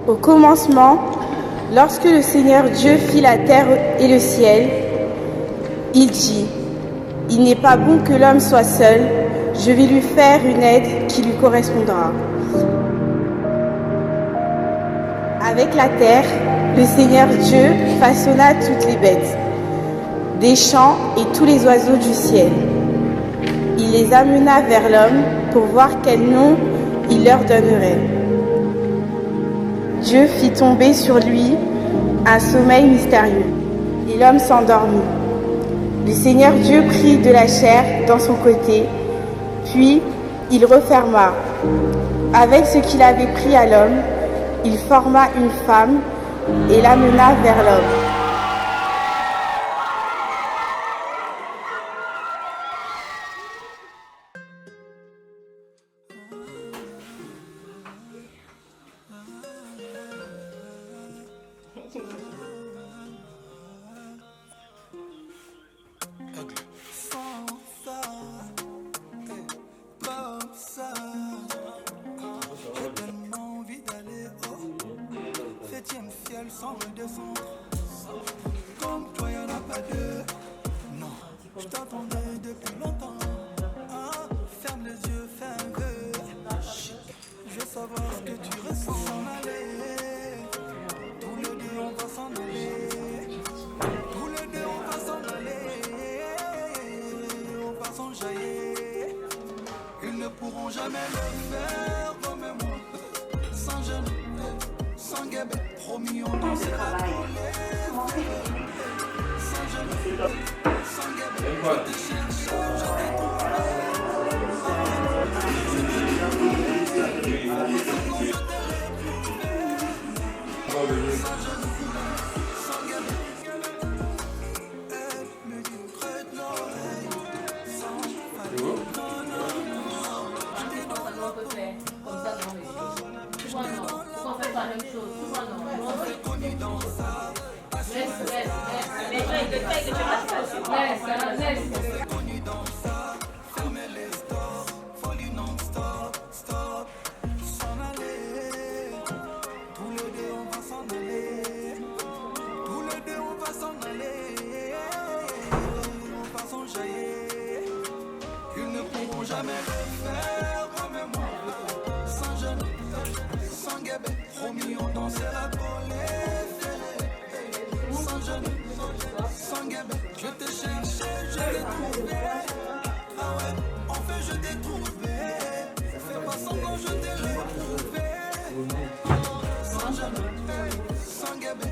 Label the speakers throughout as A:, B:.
A: Au commencement, lorsque le Seigneur Dieu fit la terre et le ciel, il dit, « Il n'est pas bon que l'homme soit seul, je vais lui faire une aide qui lui correspondra. » Avec la terre, le Seigneur Dieu façonna toutes les bêtes des champs et tous les oiseaux du ciel. Il les amena vers l'homme pour voir quel nom il leur donnerait. Dieu fit tomber sur lui un sommeil mystérieux, et l'homme s'endormit. Le Seigneur Dieu prit de la chair dans son côté, puis il referma. Avec ce qu'il avait pris à l'homme, il forma une femme et l'amena vers l'homme.
B: Sans redescendre, comme toi y'en a pas deux. Non, je t'attendais depuis longtemps. Ah, ferme les yeux, fais un vœu. Je veux savoir ce que tu ressens. S'en aller, tous les deux on va s'en aller. Tous les deux on va s'en aller. On va s'enjailler. Ils ne pourront jamais le faire comme moi. Sans gêne, sans guébé. Promis, on dansera tous les sans gêne, sans guébé. Je te cherche, je t'ai trouvé. Sans guébé. Elle me dit près de l'oreille. Sans panique, non, non.
C: Je pense à l'autre fait comme ça devant les yeux. Tu vois, non. Pourquoi on fait pas la même chose? Tu vois, non.
B: Jamais le faire comme moi, sans gêne, sans guébé. Promis, on dansera collés, ferrés, sans gêne, sans guébé. Je te cherchais, je l'ai trouvé. Ah ouais, en fait je t'ai trouvé. Fais pas semblant, je t'ai retrouvé. Sans gêne, sans guébé.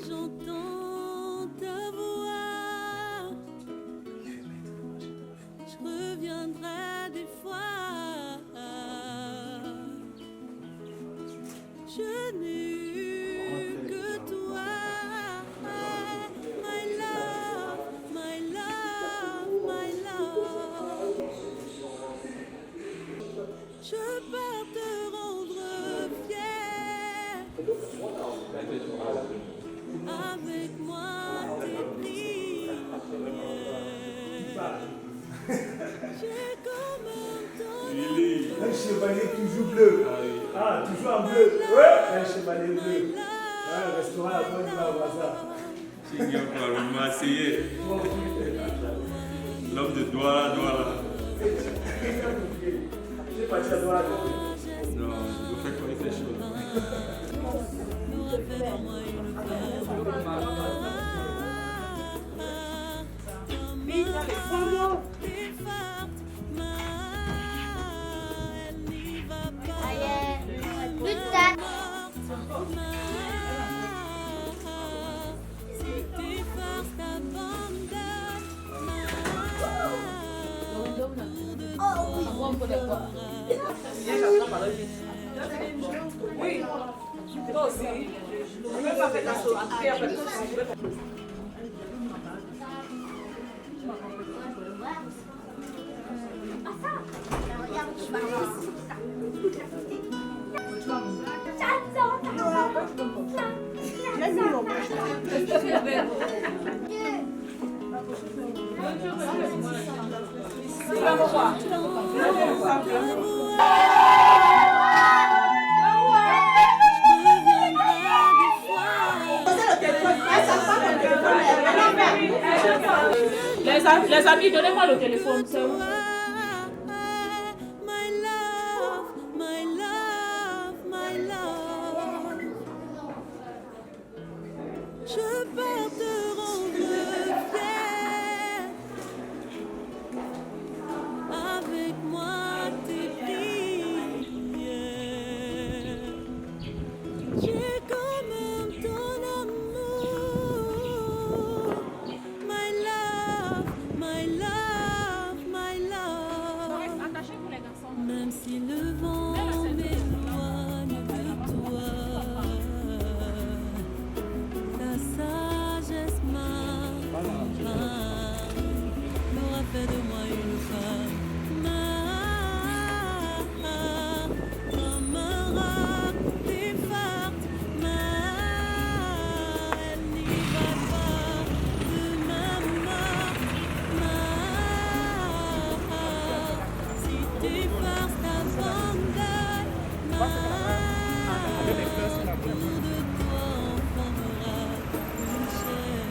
D: J'entends ta voix, je reviendrai des fois. Je n'ai eu que toi, my love, my love, my love. Je pars te rendre fier. Avec moi tes prières, j'ai comme un
E: Un chevalier toujours bleu. Ah, toujours en bleu. Ouais, un chevalier bleu. Un restaurant à Bonne Voisin.
F: Le Marseillais. L'homme de Douala, Douala.
E: C'est parti à Douala.
F: Non, vous faites quoi, il fait chaud.
D: Plus tard.
G: Oui. Toi aussi. On ne peut pas faire la sauce.
C: Les amis, donnez-moi le téléphone. C'est où?
D: My love, my love, my love. Je pars te rendre fier. Avec moi tes prières. J'ai quand même ton amour. My love, my love, my love. Même si le vent m'éloigne de toi, ta sagesse m'aura fait de moi une femme. Comme un roc des fardes, elle n'y va pas de ma mort. Si tes forces t'abandonnent, autour de toi on formera une chaîne.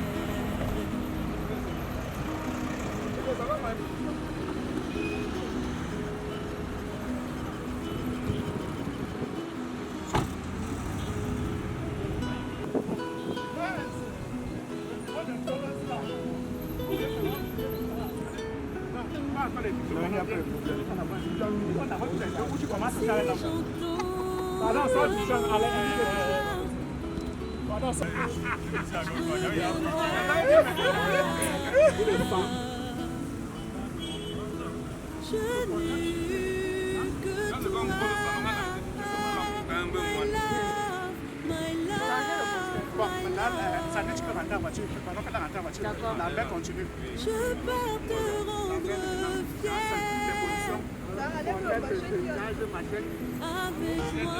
D: Je n'ai que toi, my love, my love, my love. Je pars te rendre fier. Avec moi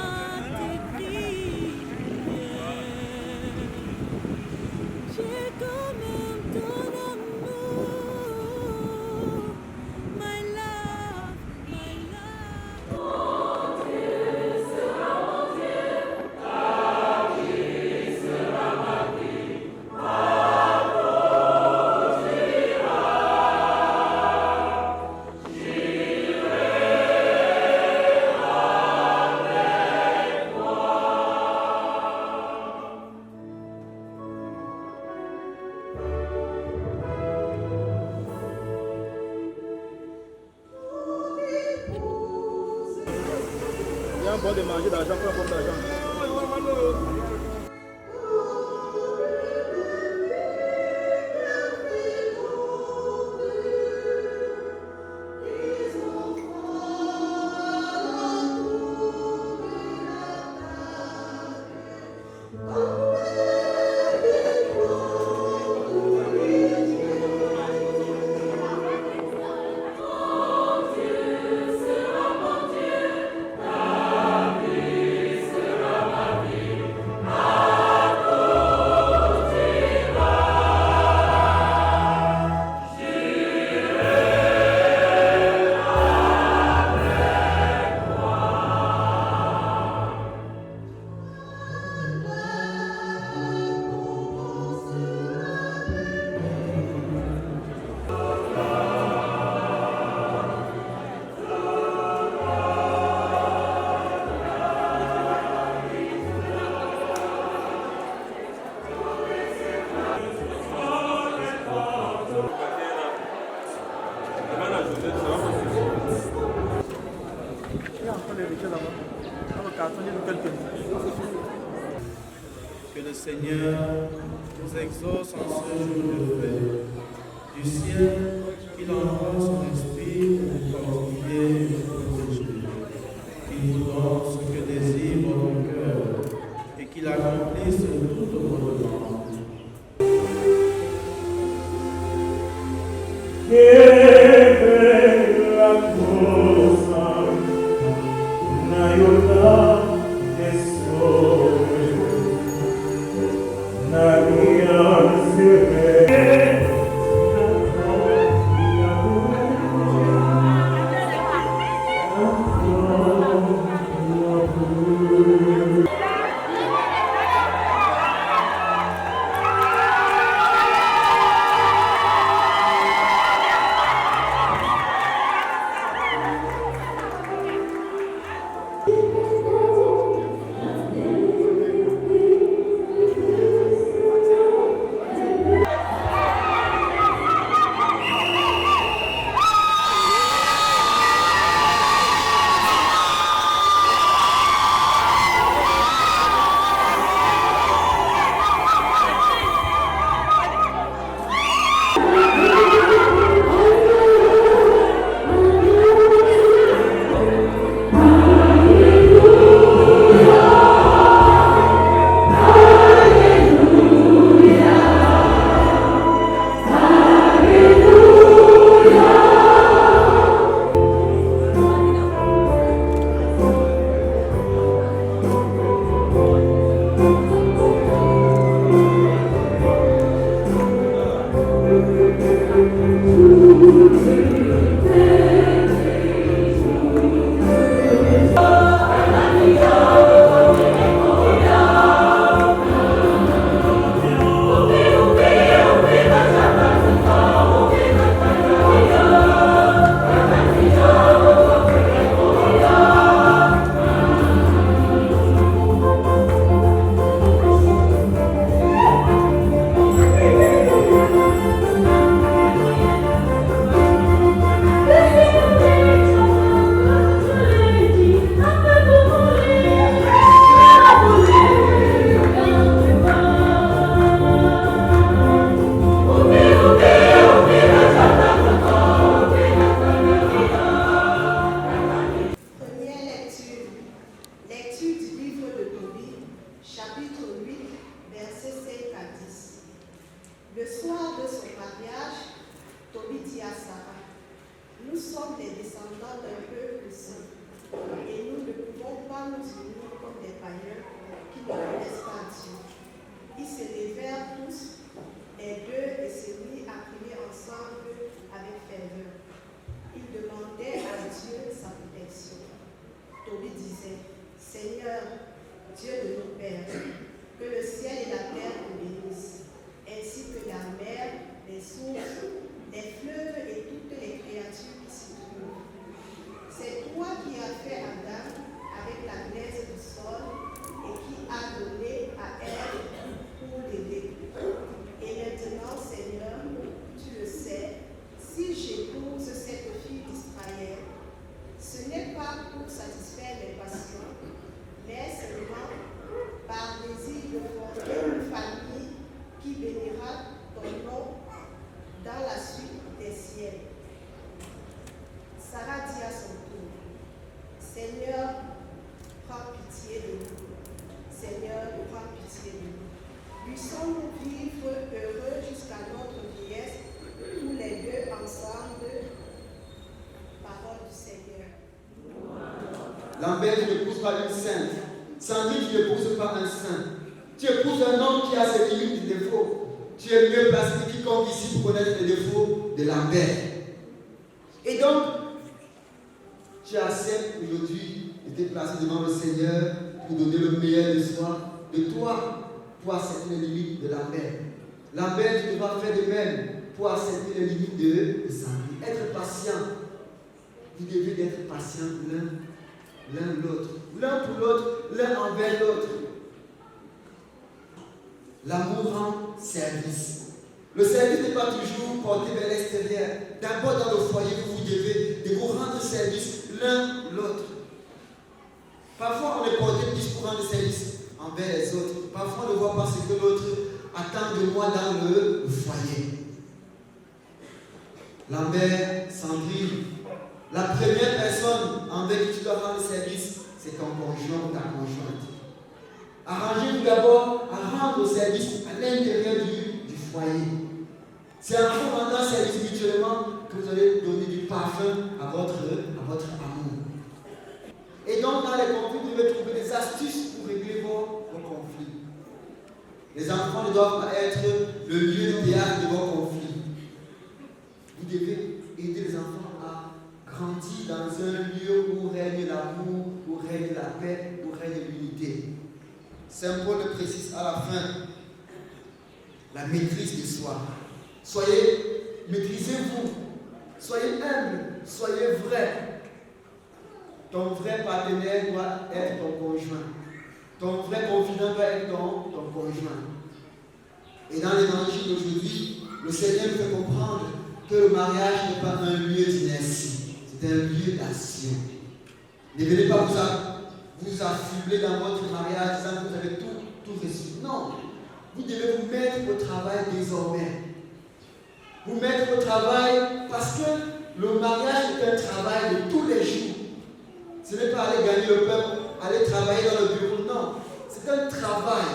D: tes prières. J'ai quand même ton amour. My love, my love.
E: Il y a un bon de manger d'argent pour un bon d'argent.
B: Que le Seigneur nous exauce en ce jour de fête. Du ciel, qu'il envoie son esprit pour nous fortifier.
H: vous donne ce que désire votre cœur et qu'il accomplisse toutes vos demandes.
I: Le soir de son mariage, Tobie dit à Sarah, « Nous sommes les descendants d'un peuple saint, et nous ne pouvons pas nous unir comme des païens qui ne connaissent pas Dieu. » Ils se levèrent tous, les deux, et se mirent à prier ensemble avec ferveur. Ils demandaient à Dieu sa protection. Tobie disait, « Seigneur, Dieu de nos pères, que le ciel et la terre te bénissent, ainsi que la mer, les sources, les fleuves et toutes les créatures qui s'y trouvent. C'est toi qui as fait Adam avec la glaise du sol et qui as donné à Ève pour l'aider. Et maintenant, Seigneur, tu le sais, si j'épouse cette fille d'Israël, ce n'est pas pour satisfaire mes passions, mais seulement par désir de former une famille qui bénira ton nom dans la suite des siècles. » Sarah dit à son tour, « Seigneur, prends pitié de nous. Seigneur, prends pitié de nous. Puissons-nous vivre heureux jusqu'à notre vieillesse, tous les deux ensemble. » Parole du Seigneur.
J: Lambert, tu n'épouses pas une sainte. Sandrine, tu n'épouses pas un saint. Tu épouses un homme qui a ses limites et défauts. Tu es mieux placé que quiconque ici pour connaître les défauts de Lambert. Et donc, tu acceptes aujourd'hui de te placer devant le Seigneur pour donner le meilleur de soi, de toi, pour accepter les limites de Lambert. Lambert, tu devras faire de même pour accepter les limites de Sandrine. Être patient. Vous devez être patient l'un l'autre. L'un pour l'autre, l'un envers l'autre. L'amour rend service. Le service n'est pas toujours porté vers l'extérieur. D'abord dans le foyer, vous devez de vous rendre service l'un l'autre. Parfois, on est porté plus pour rendre service envers les autres. Parfois, on ne voit pas ce que l'autre attend de moi dans le foyer. Lambert, Sandrine, la première personne envers qui tu dois rendre service, c'est que vous allez donner du parfum à votre amour. Et donc, dans les conflits, vous devez trouver des astuces pour régler vos conflits. Les enfants ne doivent pas être le lieu de théâtre de vos conflits. Vous devez aider les enfants à grandir dans un lieu où règne l'amour, où règne la paix, où règne l'unité. Saint Paul le précise à la fin, la maîtrise de soi. Maîtrisez-vous, soyez humble, soyez vrai. Ton vrai partenaire doit être ton conjoint. Ton vrai confident doit être ton conjoint. Et dans l'évangile d'aujourd'hui, le Seigneur nous fait comprendre que le mariage n'est pas un lieu d'inertie, c'est un lieu d'action. Ne venez pas vous affubler dans votre mariage disant que vous avez tout reçu. Non, vous devez vous mettre au travail désormais. Vous mettre au travail parce que le mariage est un travail de tous les jours. Ce n'est pas aller gagner le peuple, aller travailler dans le bureau, non. C'est un travail.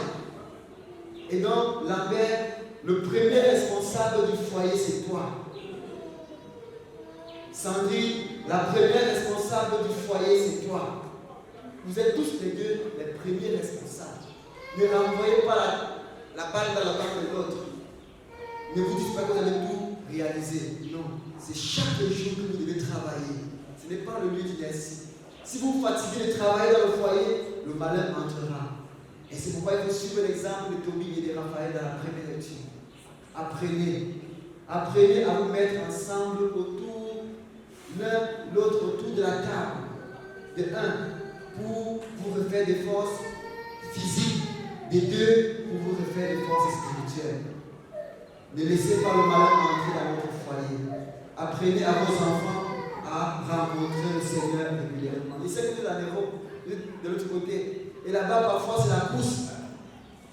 J: Et donc, Lambert, le premier responsable du foyer, c'est toi. Sandrine, la première responsable du foyer, c'est toi. Vous êtes tous les deux les premiers responsables. Ne renvoyez pas la balle dans la main de l'autre. Ne vous dites pas que vous allez tout réaliser. Non, c'est chaque jour que vous devez travailler. Ce n'est pas le lieu d'inertie. Si vous vous fatiguez de travailler dans le foyer, le malheur entrera. Et c'est pourquoi il faut suivre l'exemple de Tobie et de Raphaël dans la première lecture. Apprenez à vous mettre ensemble autour, l'un l'autre autour de la table. De un, pour vous refaire des forces physiques. De deux, pour vous refaire des forces spirituelles. Ne laissez pas le malheur entrer dans votre foyer. Apprenez à vos enfants à rencontrer le Seigneur régulièrement. Il sait que vous allez de l'autre côté. Et là-bas, parfois, c'est la course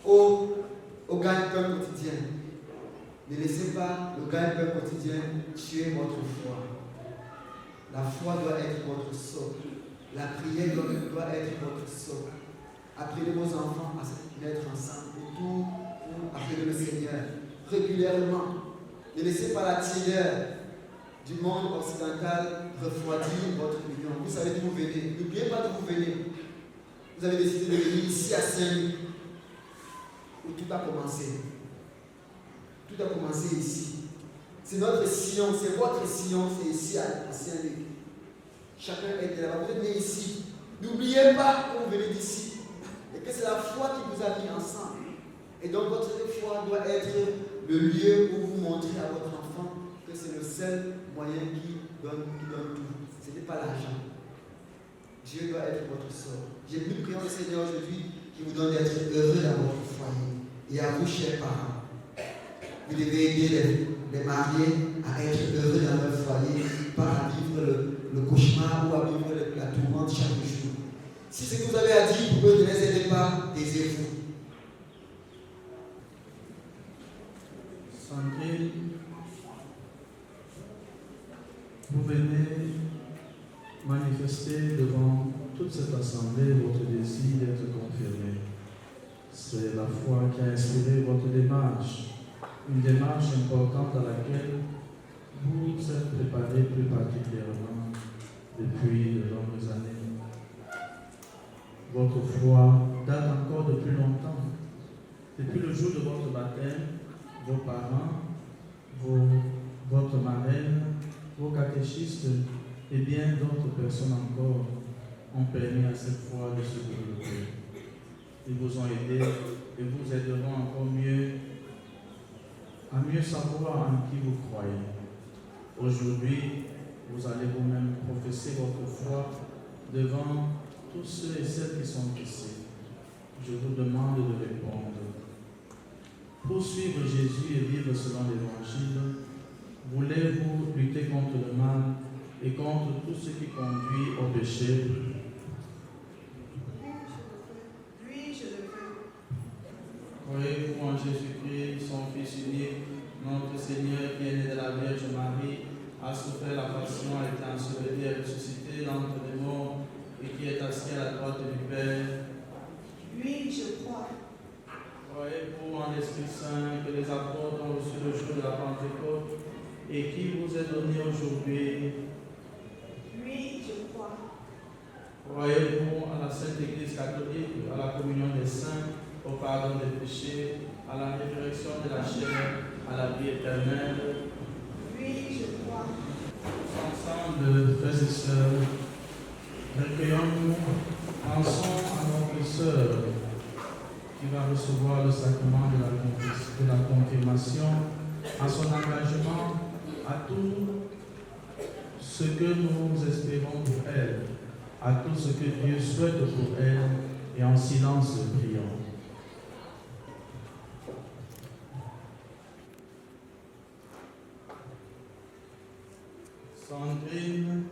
J: au gagne-pain quotidien. Ne laissez pas le gagne-pain quotidien tuer votre foi. La foi doit être votre socle. La prière doit être votre socle. Apprenez vos enfants à se mettre ensemble autour pour appeler le Seigneur régulièrement. Ne laissez pas la tiédeur du monde occidental refroidir votre union. Vous savez d'où vous venez. N'oubliez pas d'où vous venez. Vous avez décidé de venir ici à Saint-Luc, où tout a commencé. Tout a commencé ici. C'est notre sillon, c'est votre sillon, c'est ici à Saint-Luc. Chacun est là-bas. Vous êtes né ici. N'oubliez pas que vous venez d'ici. Et que c'est la foi qui vous a mis ensemble. Et donc votre foi doit être le lieu où vous montrez à votre enfant que c'est le seul moyen qui donne tout. Ce n'est pas l'argent. Dieu doit être votre sort. J'ai voulu prier le Seigneur aujourd'hui qui vous donne d'être heureux dans votre foyer. Et à vous, chers parents, vous devez aider les mariés à être heureux dans leur foyer, pas à vivre le cauchemar ou à vivre la tourmente chaque jour. Si ce que vous avez à dire pour eux ne les aidez pas, taisez-vous.
H: Sandrine, vous venez manifester devant toute cette assemblée votre désir d'être confirmé. C'est la foi qui a inspiré votre démarche, une démarche importante à laquelle vous vous êtes préparé plus particulièrement depuis de longues années. Votre foi date encore de plus longtemps. Depuis le jour de votre baptême, vos parents, votre marraine, vos catéchistes et bien d'autres personnes encore ont permis à cette foi de se développer. Ils vous ont aidé et vous aideront encore mieux à mieux savoir en qui vous croyez. Aujourd'hui, vous allez vous-même professer votre foi devant tous ceux et celles qui sont ici. Je vous demande de répondre. Pour suivre Jésus et vivre selon l'Évangile, voulez-vous lutter contre le mal et contre tout ce qui conduit au péché?
I: Oui, je le veux.
H: Croyez-vous en Jésus-Christ, son Fils unique, notre Seigneur qui est né de la Vierge Marie, a souffert la passion, a été enseveli et ressuscité d'entre les morts et qui est assis à la droite du Père?
I: Oui, je crois.
H: Croyez-vous en l'Esprit Saint que les apôtres ont reçu le jour de la Pentecôte? et qui vous est donné aujourd'hui.
I: Oui, je crois.
H: Croyez-vous à la Sainte Église catholique, à la communion des saints, au pardon des péchés, à la résurrection de la chair, à la vie éternelle.
I: Oui, je crois.
H: Ensemble, frères et sœurs, recueillons-nous, pensons à notre sœur qui va recevoir le sacrement de la confirmation, à son engagement, à tout ce que nous espérons pour elle, à tout ce que Dieu souhaite pour elle, et en silence prions. Sandrine,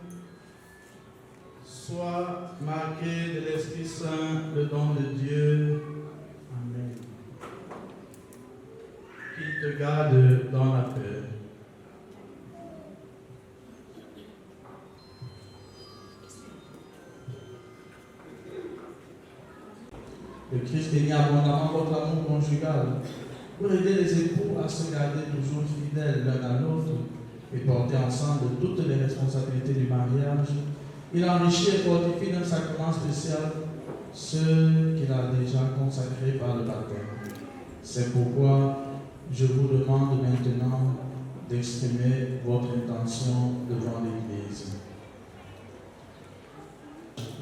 H: sois marquée de l'Esprit Saint, le don de Dieu. Amen. Qu'il te garde dans la paix. Le Christ bénit abondamment votre amour conjugal pour aider les époux à se garder toujours fidèles l'un à l'autre et porter ensemble toutes les responsabilités du mariage. Il enrichit et fortifie d'un sacrement spécial ceux qu'il a déjà consacrés par le baptême. C'est pourquoi je vous demande maintenant d'exprimer votre intention devant l'Église.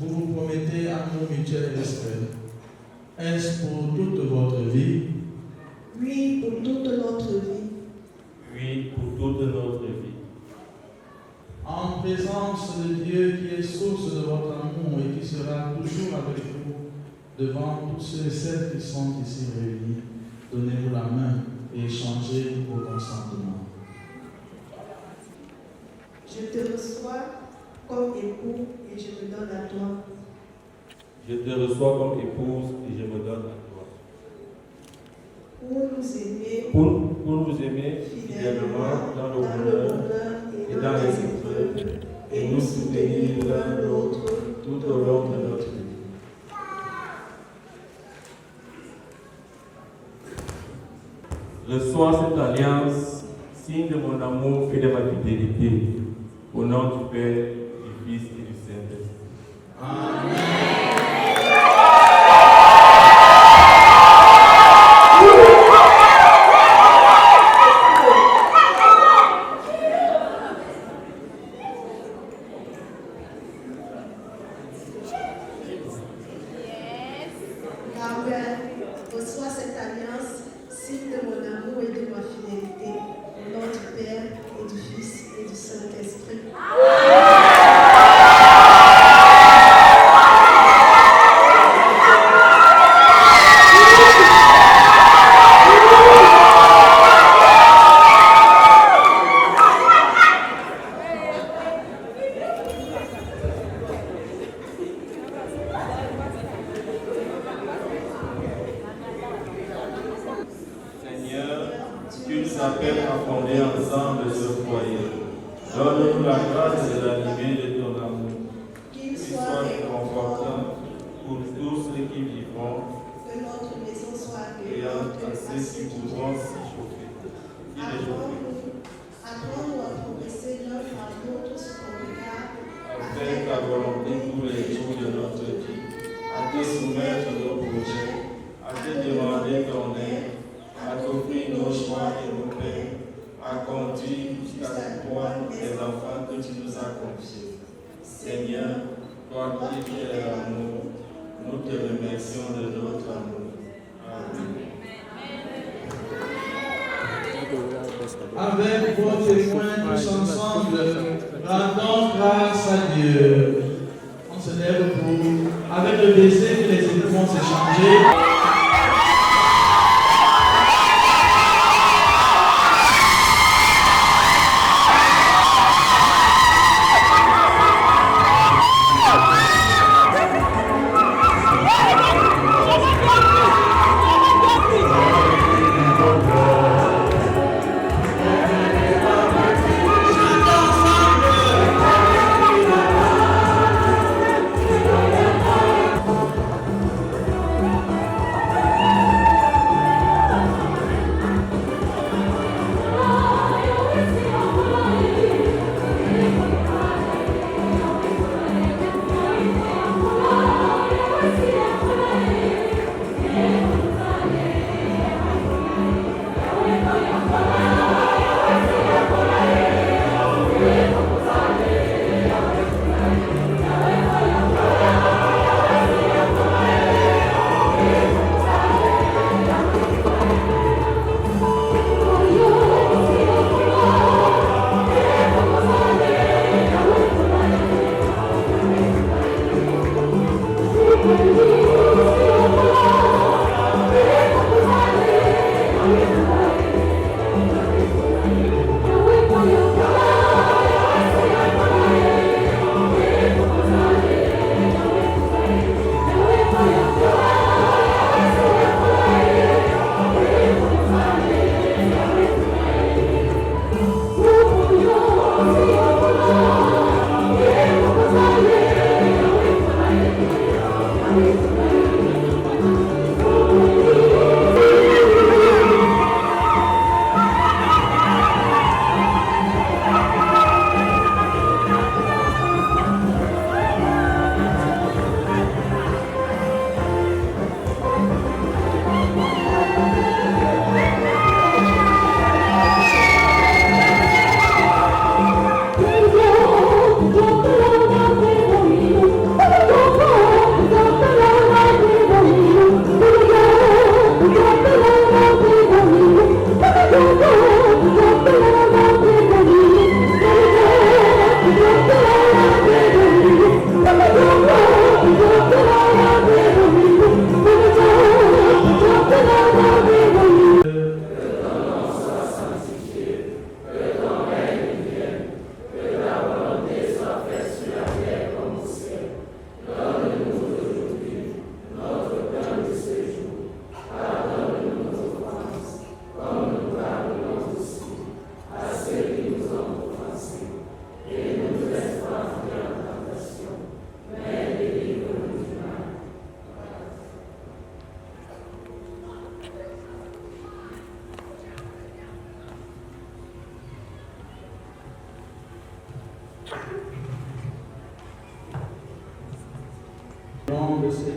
H: Vous vous promettez amour mutuel et respect. Est-ce pour toute votre vie?
I: Oui, pour toute notre vie.
F: Oui, pour toute notre vie.
H: En présence de Dieu qui est source de votre amour et qui sera toujours avec vous, devant tous ceux et celles qui sont ici réunis, donnez-vous la main et échangez vos consentements.
I: Je te reçois comme époux et je me donne à toi.
F: Je te reçois comme épouse et je me donne à toi.
I: Pour nous aimer,
F: pour nous aimer fidèlement dans le bonheur et dans les épreuves, et nous soutenir l'un l'autre tout au long de notre vie. Reçois cette alliance, signe de mon amour et de ma fidélité, au nom du Père, du Fils et du Saint-Esprit. Amen.
I: Reçois cette alliance, signe de mon amour et de ma fidélité, au nom du Père et du Fils et du Saint-Esprit.
F: Tu nous appelles à fonder ensemble ce foyer. Donne-nous la grâce de l'animer de ton amour. Qu'il soit réconfortant pour tous ceux qui vivront.
I: Que notre maison soit
F: accueillante à ceux qui voudront s'y chauffer.
I: Apprends-nous à progresser l'un par l'autre sur ton regard.
F: Avec ta volonté tous les jours de notre vie. À te soumettre nos projets. À te demander ton aide. À t'offrir nos choix et nos peines, à conduire jusqu'à la croix des enfants que tu nous as confiés. Seigneur, toi qui es l'amour, nous te remercions de notre amour. Amen.
H: Avec vos témoins tous ensemble, rendons grâce à Dieu. On se lève pour, avec le baiser que les époux vont s'échanger.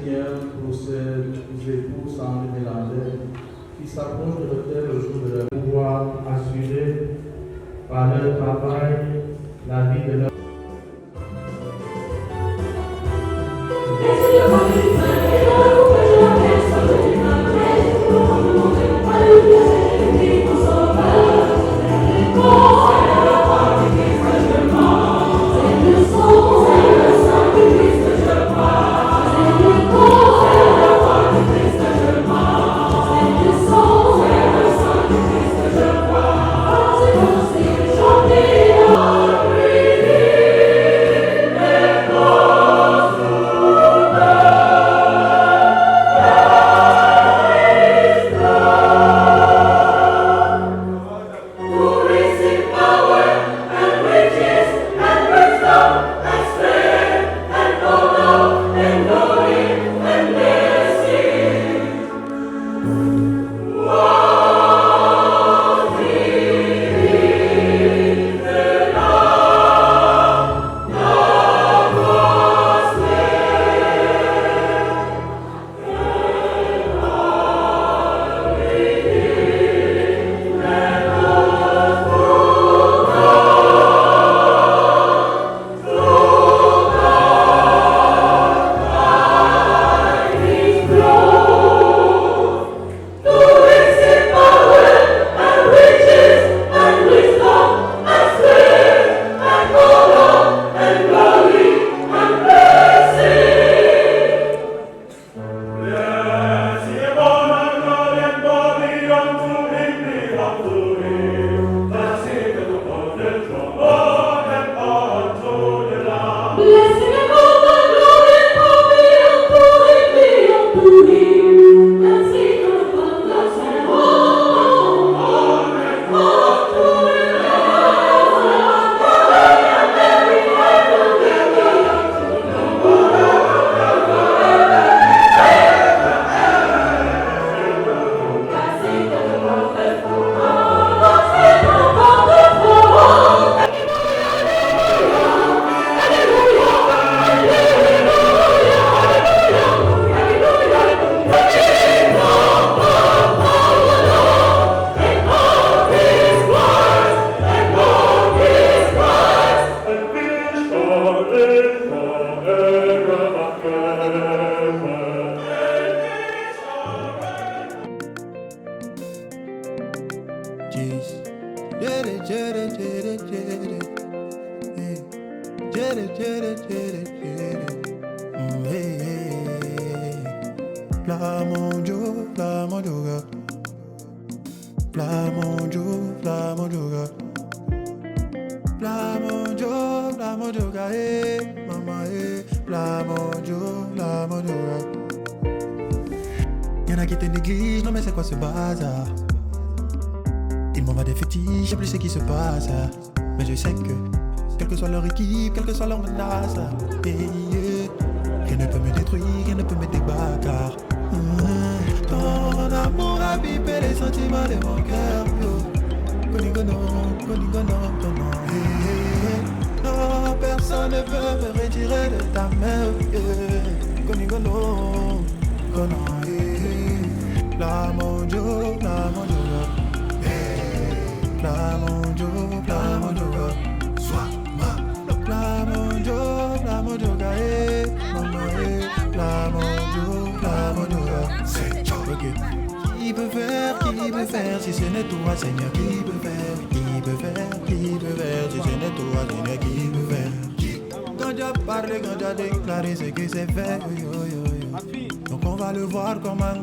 H: prière pour ces époux sans néerlandais qui s'approchent de l'autel le jour de leur pouvoir assurer par leur travail la vie de leur
B: Y'en a qui te négligent, non mais c'est quoi ce bazar? Ils m'envoient des fétiches, je sais plus ce qui se passe. Mais je sais que, quelle que soit leur équipe, quelle que soit leur menace, rien ne peut me détruire, rien ne peut me débattre. Ton amour a bipé les sentiments de mon cœur. Conigono, non, personne ne peut me retirer de ta main. Conigono, la mon Dieu, la mon Dieu, la mon Dieu, la mon Dieu, sois ma, la mon Dieu, la mon Dieu, la mon Dieu, la mon Dieu, c'est Dieu. Qui peut faire, si ce n'est toi, Seigneur, qui peut faire, si ce n'est toi, Seigneur, qui peut faire. Quand Dieu a parlé, quand Dieu a déclaré ce que c'est fait, donc on va le voir comment.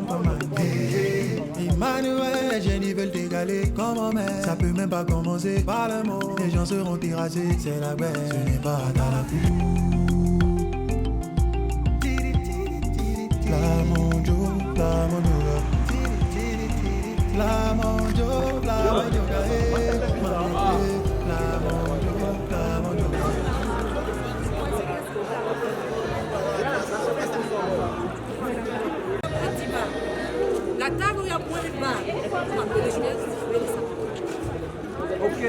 B: Emmanuel, j'ai ni veulent t'égaler comme un mère. Ça peut même pas commencer par le mot. Les gens seront terrassés, c'est la guerre. Ce n'est pas dans la cour. La mon Dieu, la mon Dieu, la mon Dieu, la mon Dieu, la mon Dieu.
G: La table où il y a point de bar.
E: Ok.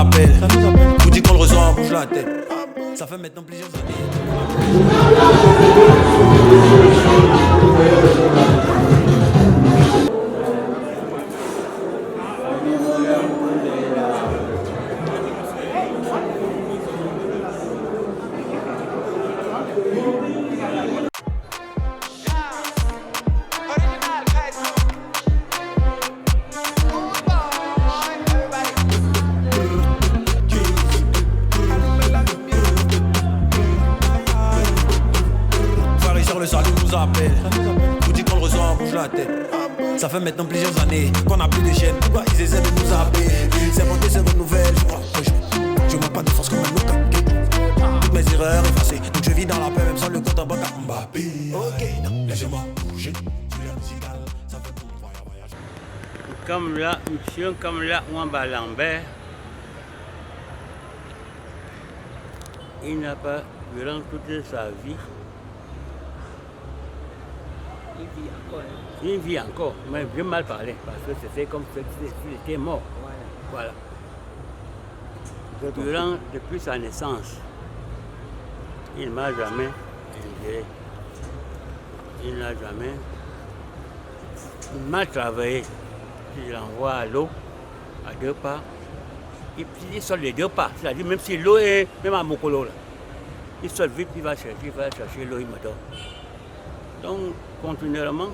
B: appelle. Vous dites qu'on le ressent, on bouge la tête. Ça fait maintenant plusieurs années. Le salut nous appelle. Vous dites qu'on le ressent, on bouge la tête. Ça fait maintenant plusieurs années qu'on n'a plus de chaîne. Pourquoi ils essaient de nous appeler? C'est bon que c'est bonne nouvelle. Je manque pas de force comme un autre. Toutes mes erreurs effacées. Donc je vis dans la paix même sans le compte en banque à Mbappé. Ok, non, laissez-moi bouger. Ça fait bon voyage.
K: Comme là, monsieur, comme là, Wamba Lambert, il n'a pas, durant toute sa vie, il vit encore, mais j'ai mal parlé parce que c'était comme s'il était mort. Voilà. Depuis sa naissance, il ne m'a jamais ingéré. Il n'a jamais mal travaillé. Il l'envoie à l'eau, à 2 pas. Il sort les 2 pas. C'est-à-dire même si l'eau est, même à Mokolo, là, il sort vite, il va chercher l'eau, il me donne. Donc, continuellement,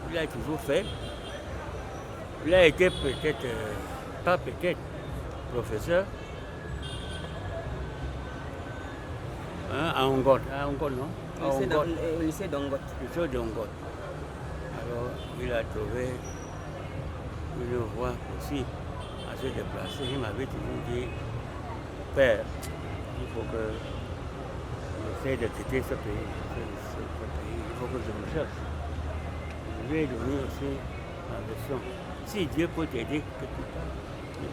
K: il a toujours fait. Il a été peut-être, pas peut-être, professeur à Ongot. À Ongot, non?
G: Au lycée d'Ongot.
K: Lycée d'Ongot. Alors, il a trouvé une voie aussi à se déplacer. Il m'avait toujours dit, père, il faut que j'essaie de quitter ce pays. Il faut que je me cherche. Je lui ai donné aussi ma version. Si Dieu peut t'aider, que tu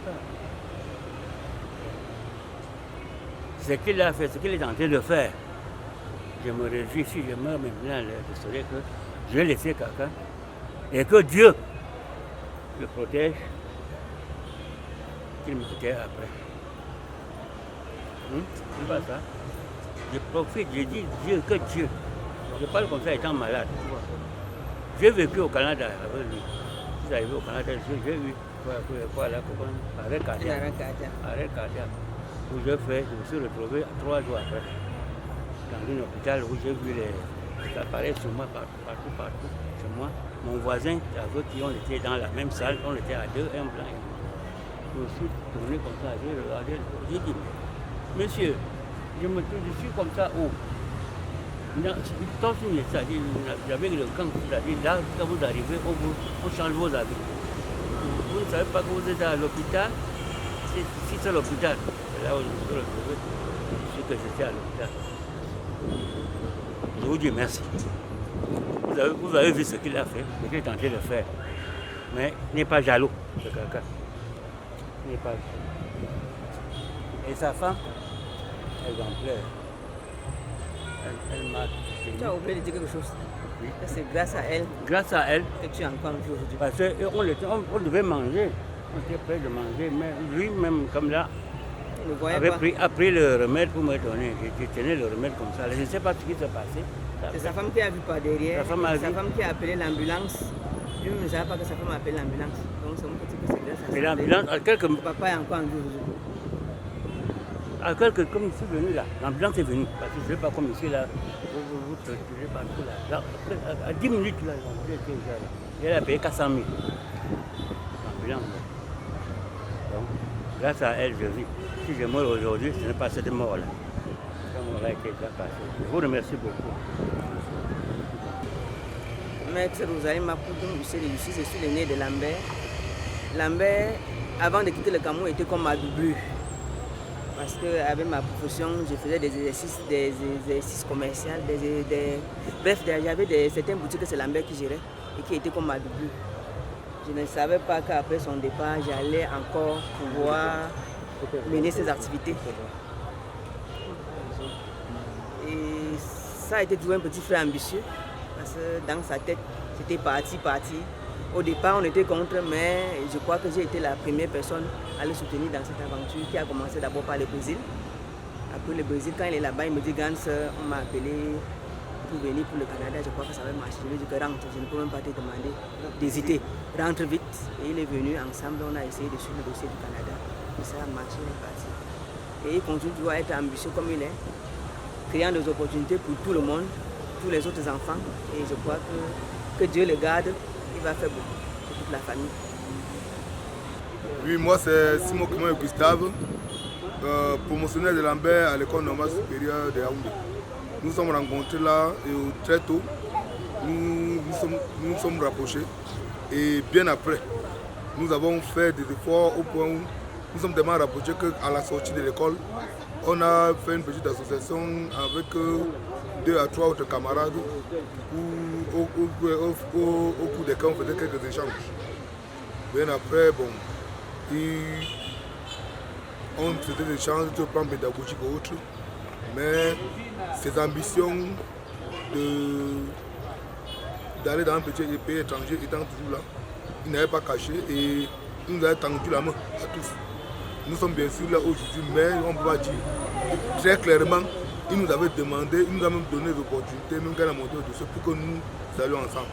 K: parles. Ce qu'il a fait, ce qu'il est en train de faire, je me réjouis si je meurs maintenant le soleil que je vais laisser quelqu'un et que Dieu le protège, qu'il me protège après. C'est pas ça. Je profite, je dis Dieu, que Dieu. Je parle comme ça étant malade. J'ai vécu au Canada avec lui. Je suis arrivé au Canada, j'ai eu arrêt cardiaque. Où je me suis retrouvé 3 jours après. Dans un hôpital où j'ai vu les appareils sur moi, partout, chez moi. Mon voisin, avec qui on était dans la même salle, on était à 2, un blanc et moi. Je me suis tourné comme ça, j'ai regardé, j'ai dit, monsieur, je suis comme ça où? C'est-à-dire, j'avais le camp, c'est-à-dire là, quand vous arrivez, on change vos habits. Vous ne savez pas que vous êtes à l'hôpital, si c'est l'hôpital, c'est là où je me suis retrouvé, je sais que j'étais à l'hôpital. Je vous dis merci. Vous avez vu ce qu'il a fait, ce qu'il est tenté de faire. Mais il n'est pas jaloux de quelqu'un. Il n'est pas jaloux. Et sa femme, exemplaire. Elle m'a tenu.
G: Tu as oublié de dire quelque chose.
K: Oui.
G: C'est grâce à elle.
K: Grâce à elle.
G: Que tu es encore en vie aujourd'hui.
K: Parce qu'on devait manger. On était prêt de manger. Mais lui-même, comme là, a pris le remède pour me donner. Je tenais le remède comme ça. Je ne sais pas ce qui s'est passé.
G: C'est sa femme qui a vu par derrière.
K: Sa femme
G: qui a appelé l'ambulance. Lui ne savait pas que sa femme a appelé l'ambulance. Donc c'est mon petit que c'est grâce à ça.
K: Mais l'ambulance,
G: Papa est encore en vie aujourd'hui.
K: Comme je suis venu là, l'ambulance est venue. Parce que je ne sais pas comme ici là. Vous torturez partout là. Après, à 10 minutes là, l'ambulance était déjà là. Et elle a payé 400 000. L'ambulance. Donc, grâce à elle, je vis. Si je meurs aujourd'hui, ce n'est pas cette mort-là. Ça m'aurait été déjà passé. Je vous remercie beaucoup.
G: Maître Rosalie Makoudou, je suis l'aîné de Lambert. Lambert, avant de quitter le Cameroun, était comme ma doublure. Parce qu'avec ma profession, je faisais des exercices commerciaux. Bref, j'avais certaines boutiques que c'est Lambert qui gérait et qui étaient comme ma doublure. Je ne savais pas qu'après son départ, j'allais encore pouvoir mener ces activités. Et ça a été toujours un petit frère ambitieux, parce que dans sa tête, c'était parti. Au départ, on était contre, mais je crois que j'ai été la première personne à le soutenir dans cette aventure qui a commencé d'abord par le Brésil. Après le Brésil, quand il est là-bas, il me dit Gans, on m'a appelé pour venir pour le Canada. Je crois que ça va marcher. Je lui ai dit que rentre, je ne peux même pas te demander d'hésiter. Rentre vite. Et il est venu ensemble, on a essayé de suivre le dossier du Canada. Et ça a marché, il est parti. Et il continue toujours à être ambitieux comme il est, créant des opportunités pour tout le monde, tous les autres enfants. Et je crois que Dieu le garde. Il va faire beaucoup pour toute la famille.
L: Oui, moi c'est Simon Clément et Gustave, promotionnaire de Lambert à l'école normale supérieure de Yaoundé. Nous sommes rencontrés là et très tôt, nous sommes rapprochés et bien après, nous avons fait des efforts au point où nous sommes tellement rapprochés qu'à la sortie de l'école, on a fait une petite association avec 2 à 3 autres camarades où au cours desquels on faisait quelques échanges. Bien après, bon, on faisait des échanges sur le plan pédagogique et autres, mais ces ambitions d'aller dans un petit pays étranger étant toujours là, ils n'avaient pas caché et ils nous avaient tendu la main à tous. Nous sommes bien sûr là aujourd'hui, mais on ne peut pas dire très clairement. Il nous avait demandé, il nous a même donné des opportunités, même quand il a monté au dossier pour que nous allions ensemble.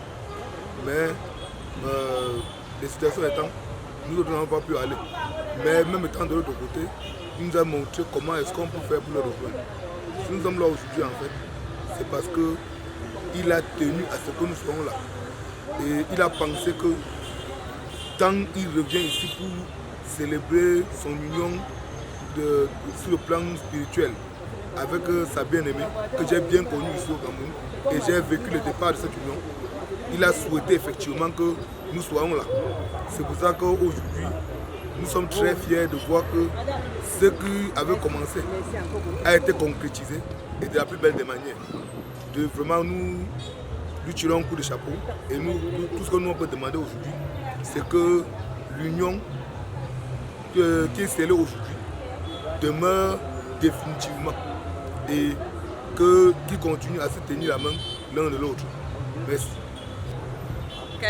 L: Mais les situations étant, nous autres n'avons pas pu aller. Mais même étant de l'autre côté, il nous a montré comment est-ce qu'on peut faire pour le rejoindre. Si nous sommes là aujourd'hui en fait, c'est parce qu'il a tenu à ce que nous soyons là. Et il a pensé que tant il revient ici pour célébrer son union sur le plan spirituel, avec sa bien-aimée, que j'ai bien connue ici au Cameroun, et j'ai vécu le départ de cette union. Il a souhaité effectivement que nous soyons là. C'est pour ça qu'aujourd'hui, nous sommes très fiers de voir que ce qui avait commencé a été concrétisé et de la plus belle des manières. De vraiment nous lui tirer un coup de chapeau. Et nous, tout ce que nous on peut demander aujourd'hui, c'est que l'union qui est scellée aujourd'hui demeure définitivement et qu'ils continuent à se tenir la main l'un de l'autre. Merci.
M: Ok.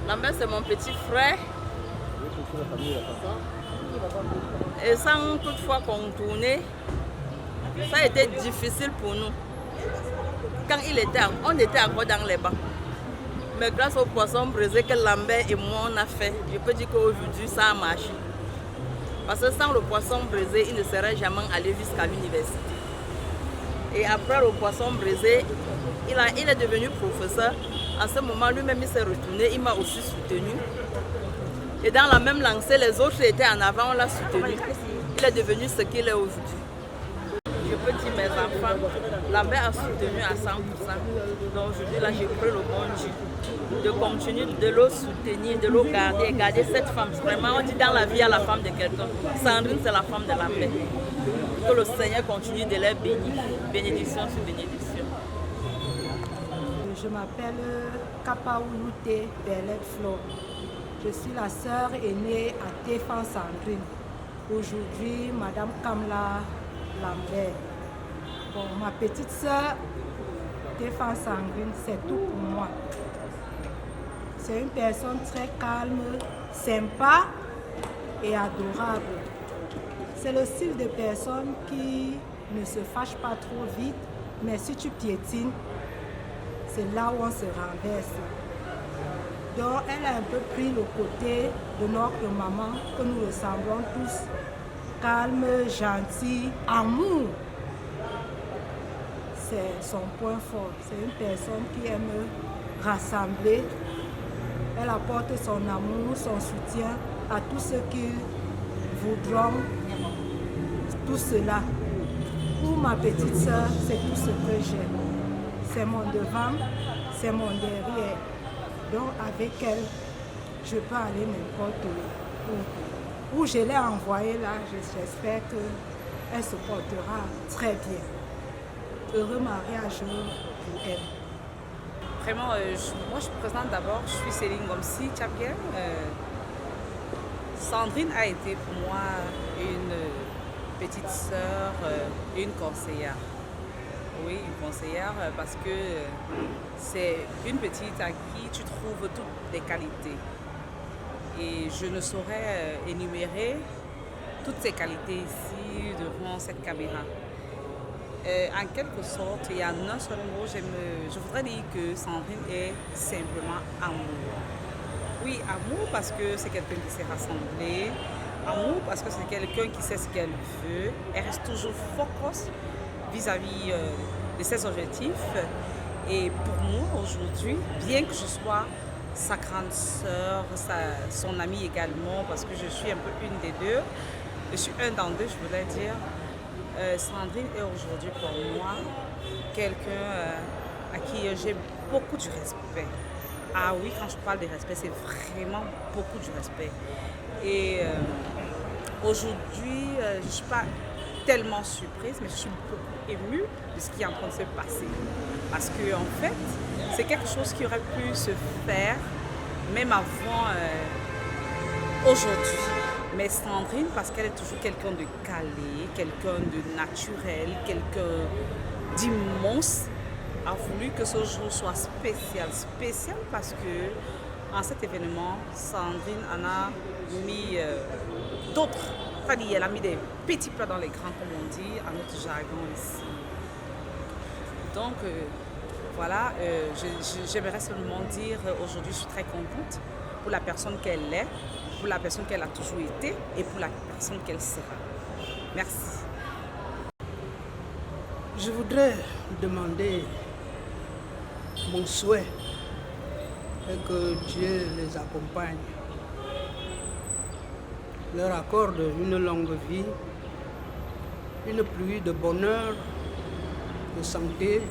M: Lambert, c'est mon petit frère. Et sans toutefois contourner, ça a été difficile pour nous. Quand on était encore dans les bancs. Mais grâce au poisson brisé que Lambert et moi on a fait, je peux dire qu'aujourd'hui ça a marché. Parce que sans le poisson brisé, il ne serait jamais allé jusqu'à l'université. Et après le poisson brisé, il est devenu professeur. En ce moment, lui-même, il s'est retourné, il m'a aussi soutenu. Et dans la même lancée, les autres étaient en avant, on l'a soutenu. Il est devenu ce qu'il est aujourd'hui. Je peux dire mes enfants, Lambert a soutenu à 100%. Donc aujourd'hui, là, j'ai pris le bon Dieu de continuer de le soutenir, de le garder cette femme. Vraiment, on dit dans la vie, il y a la femme de quelqu'un. Sandrine, c'est la femme de Lambert. Que le Seigneur continue de les bénir. Bénédiction sur bénédiction.
N: Je m'appelle Kapaoulute Berlet Flo. Je suis la sœur aînée à Téfan Sandrine. Aujourd'hui, Madame Kamla Lambert. Bon, ma petite sœur Téfan Sandrine, c'est tout pour moi. C'est une personne très calme, sympa et adorable. C'est le style de personne qui ne se fâche pas trop vite, mais si tu piétines, c'est là où on se renverse. Donc elle a un peu pris le côté de notre maman, que nous ressemblons tous. Calme, gentil, amour. C'est son point fort. C'est une personne qui aime rassembler. Elle apporte son amour, son soutien à tous ceux qui voudront tout cela. Pour ma petite soeur, c'est tout ce que j'aime. C'est mon devant, c'est mon derrière. Donc avec elle, je peux aller n'importe où. Où je l'ai envoyée là, j'espère qu'elle se portera très bien. Heureux mariage pour elle.
O: Vraiment, moi je me présente d'abord, je suis Céline Gomsi Tchabien. Sandrine a été pour moi une petite sœur, une conseillère. Oui, une conseillère parce que c'est une petite à qui tu trouves toutes les qualités. Et je ne saurais énumérer toutes ces qualités ici devant cette caméra. En quelque sorte, et en un seul mot, je voudrais dire que Sandrine est simplement amour. Oui, amour parce que c'est quelqu'un qui s'est rassemblé, amour parce que c'est quelqu'un qui sait ce qu'elle veut, elle reste toujours focus vis-à-vis de ses objectifs. Et pour moi aujourd'hui, bien que je sois sa grande sœur, son amie également, parce que je suis un peu une des deux, je suis un dans deux, je voudrais dire, Sandrine est aujourd'hui pour moi quelqu'un à qui j'ai beaucoup de respect. Ah oui, quand je parle de respect, c'est vraiment beaucoup de respect. Et aujourd'hui, je ne suis pas tellement surprise, mais je suis beaucoup émue de ce qui est en train de se passer. Parce que en fait, c'est quelque chose qui aurait pu se faire même avant aujourd'hui. Mais Sandrine, parce qu'elle est toujours quelqu'un de calé, quelqu'un de naturel, quelqu'un d'immense, a voulu que ce jour soit spécial. Spécial parce que en cet événement, Sandrine en a mis d'autres. Elle a mis des petits plats dans les grands, comme on dit, à notre jargon ici. Donc, voilà, j'aimerais seulement dire aujourd'hui, je suis très contente pour la personne qu'elle est, pour la personne qu'elle a toujours été et pour la personne qu'elle sera. Merci.
P: Je voudrais demander mon souhait et que Dieu les accompagne, leur accorde une longue vie, une pluie de bonheur, de santé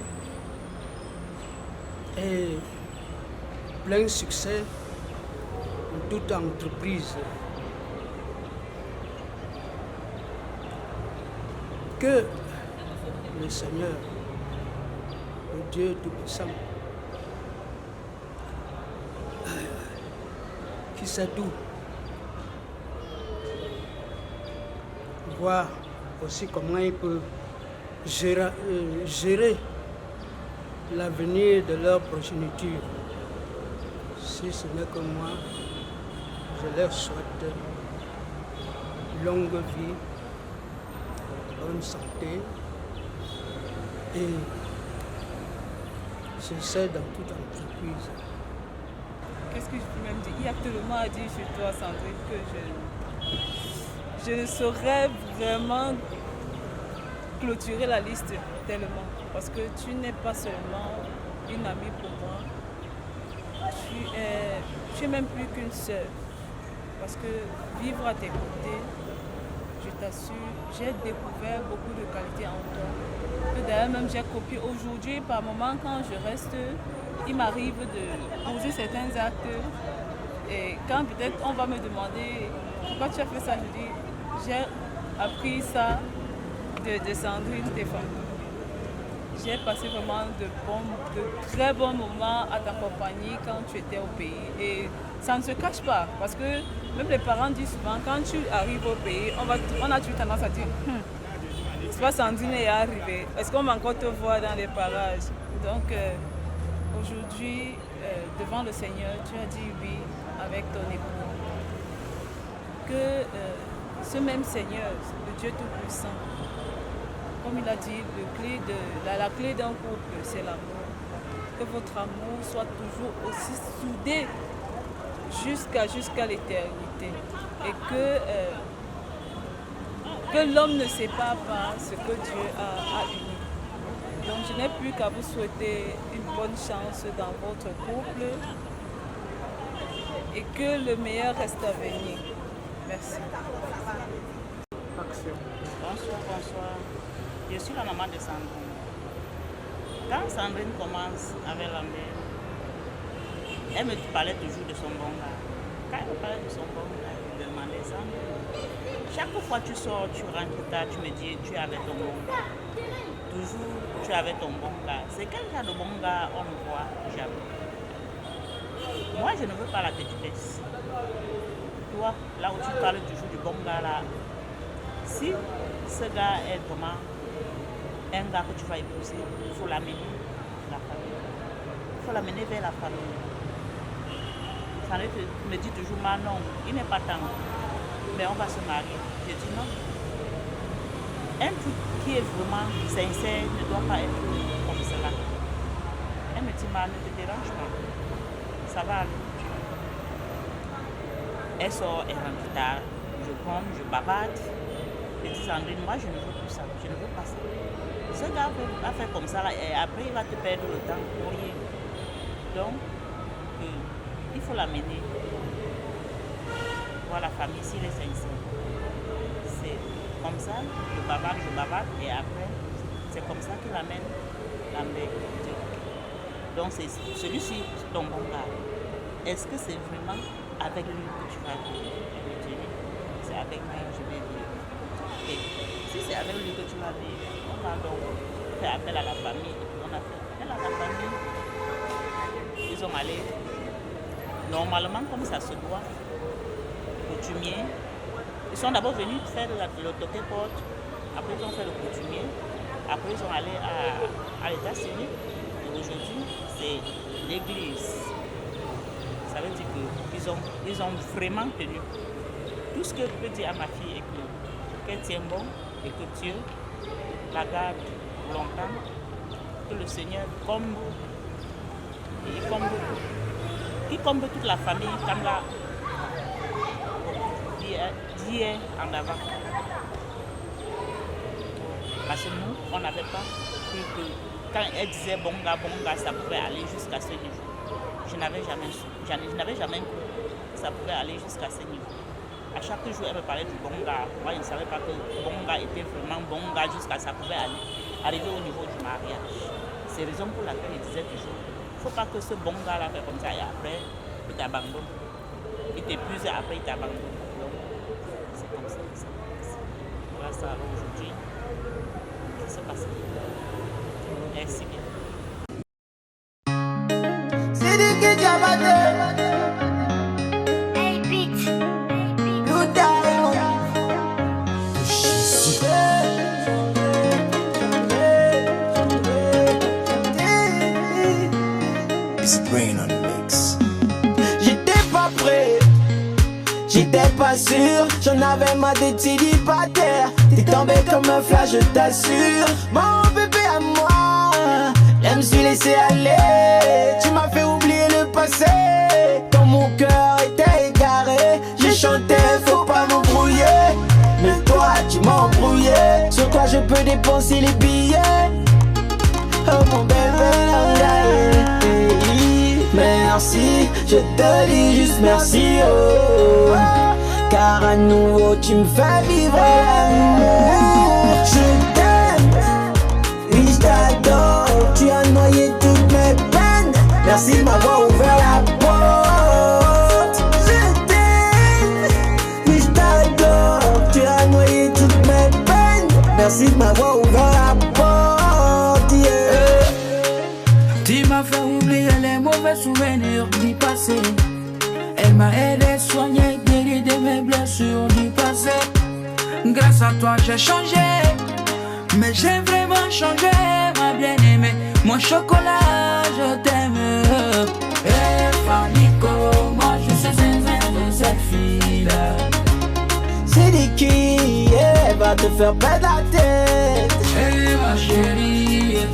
P: et plein succès en toute entreprise. Que le Seigneur, le Dieu Tout-Puissant, qui sait tout, voir aussi comment il peut gérer l'avenir de leur progéniture. Si ce n'est que moi, je leur souhaite longue vie, bonne santé et succès dans toute entreprise.
O: Qu'est-ce que je peux même dire? Il y a tellement à dire sur toi, Sandrine, que je ne saurais vraiment clôturer la liste tellement. Parce que tu n'es pas seulement une amie pour moi, tu es même plus qu'une sœur. Parce que vivre à tes côtés, je t'assure, j'ai découvert beaucoup de qualités en toi. Que d'ailleurs même j'ai copié aujourd'hui, par moment quand je reste, il m'arrive de poser certains actes. Et quand peut-être on va me demander pourquoi tu as fait ça, je dis, j'ai appris ça de Sandrine Stéphane. J'ai passé vraiment de très bons moments à t'accompagner quand tu étais au pays. Et ça ne se cache pas, parce que même les parents disent souvent, quand tu arrives au pays, on a toujours tendance à dire, c'est pas Sandrine est arrivée, est-ce qu'on va encore te voir dans les parages? Donc aujourd'hui, devant le Seigneur, tu as dit oui avec ton époux. Que ce même Seigneur, le Dieu Tout-Puissant, comme il a dit, la clé d'un couple, c'est l'amour. Que votre amour soit toujours aussi soudé jusqu'à l'éternité. Et que l'homme ne sépare pas ce que Dieu a uni. Donc je n'ai plus qu'à vous souhaiter une bonne chance dans votre couple et que le meilleur reste à venir. Merci.
Q: Bonsoir. Je suis la maman de Sandrine. Quand Sandrine commence avec Lambert, elle me parlait toujours de son bon gars. Quand elle me parlait de son bon gars, elle me demandait Sandrine. Chaque fois que tu sors, tu rentres tard, tu me dis tu es avec ton bon gars. Toujours tu es avec ton bon gars. C'est quel genre de bon gars on ne voit jamais. Moi, je ne veux pas la petitesse. Toi, là où tu parles toujours du bon gars là, si ce gars est vraiment un gars que tu vas épouser, il faut l'amener la famille. Il faut l'amener vers la famille. Ça me dit toujours, non, il n'est pas temps, mais on va se marier. Je dis non. Un truc qui est vraiment sincère ne doit pas être comme cela. Elle me dit, ne te dérange pas, ça va aller. Elle sort, elle rentre tard, je prends, je bavarde. Je dis, Sandrine, moi je ne veux plus ça, je ne veux pas ça. Ce gars va faire comme ça, là, et après il va te perdre le temps pour rien. Donc, il faut l'amener. Voir la famille, s'il est sincère. C'est comme ça, je bavarde, et après, c'est comme ça qu'il amène Lambert. Donc, c'est celui-ci, ton bon gars. Est-ce que c'est vraiment avec lui que tu vas vivre? Je vais dire, c'est avec lui que je vais vivre. Et si c'est avec lui que tu vas vivre, on va donc faire appel à la famille. On a fait appel à la famille. Ils ont allé, normalement, comme ça se doit, coutumier. Ils sont d'abord venus faire le toquet-porte, après ils ont fait le coutumier, après ils sont allés à l'état civil. Et aujourd'hui, c'est l'église. Ça veut dire qu'ils ont vraiment tenu. Tout ce que je peux dire à ma fille est qu'elle tient bon et que Dieu la garde longtemps, que le Seigneur comble, et il comble toute la famille comme là d'hier en avant. Parce que nous, on n'avait pas cru que quand elle disait bon gars, ça pouvait aller jusqu'à ce niveau. Je n'avais jamais cru que ça pouvait aller jusqu'à ce niveau. À chaque jour, elle me parlait du bon gars. Moi, je ne savais pas que le bon gars était vraiment bon gars jusqu'à ça pouvait arriver au niveau du mariage. C'est la raison pour laquelle je disais toujours, il ne faut pas que ce bon gars-là fait comme ça et après, il t'abandonne. Il t'épuise et après, il t'abandonne. Donc, c'est comme ça. Voilà ça, alors aujourd'hui, qu'est-ce qui se passe? Merci bien.
B: C'est du que tu as battu. Hey, bitch. Nous t'aimons. J'étais pas prêt, j'étais pas sûr, j'en avais ma tête célibataire. T'es tombé comme un flash, je t'assure. Mon bébé à moi, je me suis laissé aller. Tu m'as fait oublier le passé, quand mon cœur était égaré. J'ai chanté, faut pas m'embrouiller, mais toi tu m'as embrouillé. Sur quoi je peux dépenser les billets? Oh mon bébé, merci, je te dis juste merci, oh. Car à nouveau tu me fais vivre l'amour. Je t'aime, oui je t'adore. Tu as noyé toutes mes peines. Merci de m'avoir ouvert la porte. Je t'aime, oui je t'adore. Tu as noyé toutes mes peines. Merci de m'avoir ouvert la porte, yeah.
R: Tu m'as fait oublier les mauvais souvenirs du passé. Elle m'a aidé à soigner, guérir de mes blessures du passé. Grâce à toi j'ai changé, mais j'ai vraiment changé, ma bien-aimée. Mon chocolat, je t'aime. Et Fanico, moi je suis zinzin de cette fille-là.
B: C'est dit qui, elle va te faire perdre la tête.
R: Hey ma chérie,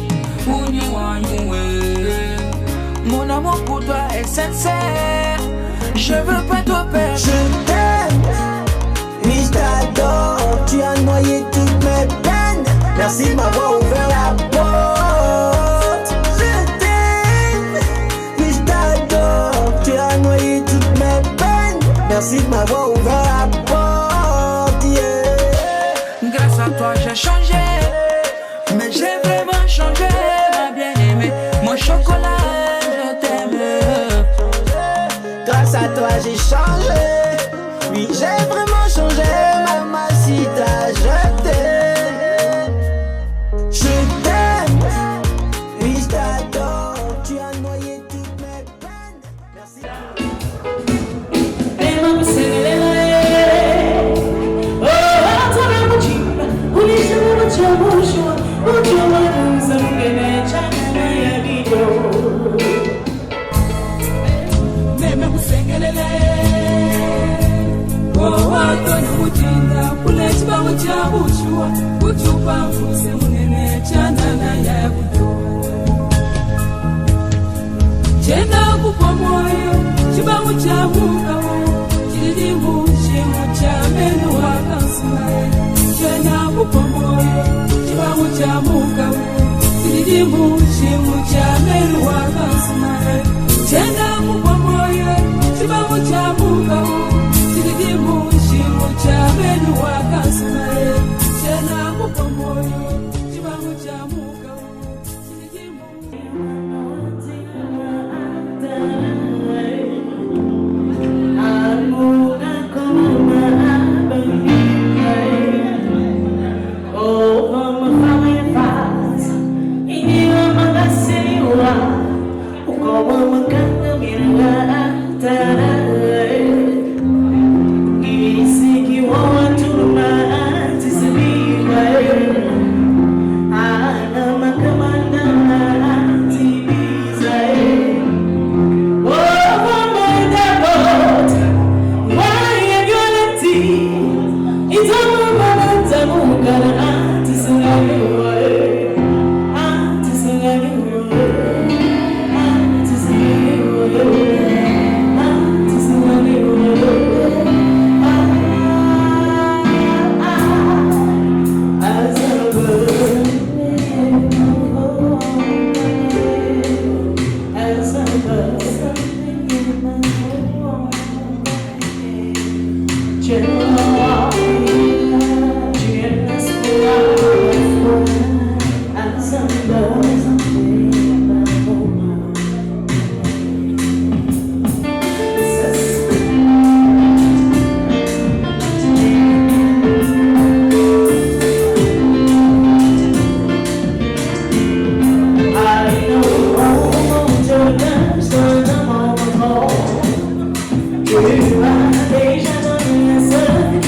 R: mon amour pour toi est sincère. Je veux pas te perdre.
B: Je t'aime, oui je t'adore. Tu as noyé toutes mes peines. Merci de m'avoir ouvert la porte. Je t'aime, oui je t'adore. Tu as noyé toutes mes peines. Merci de m'avoir ouvert la porte, yeah.
R: Grâce à toi j'ai changé, mais j'ai vraiment changé, ma bien-aimée. Mon chocolat, je t'aime.
B: Grâce à toi j'ai changé, oui j'ai vraiment changé, mamacita, je t'aime. Je t'aime, oui je t'adore. Tu as noyé toutes mes peines. Merci.
D: Oh,
R: buchabuchwa buchupa mfuse munene chanana ya buto chenda kupa moyo chibamu cha mukawo chilimu chimu cha menu wakasumae chenda kupa moyo chibamu cha mukawo chilimu chimu cha menu wakasumae chenda kupa moyo chibamu cha mukawo chilimu chimu cha menu wakasumae chenda kupa moyo chibamu cha mukawo
S: Déjà dans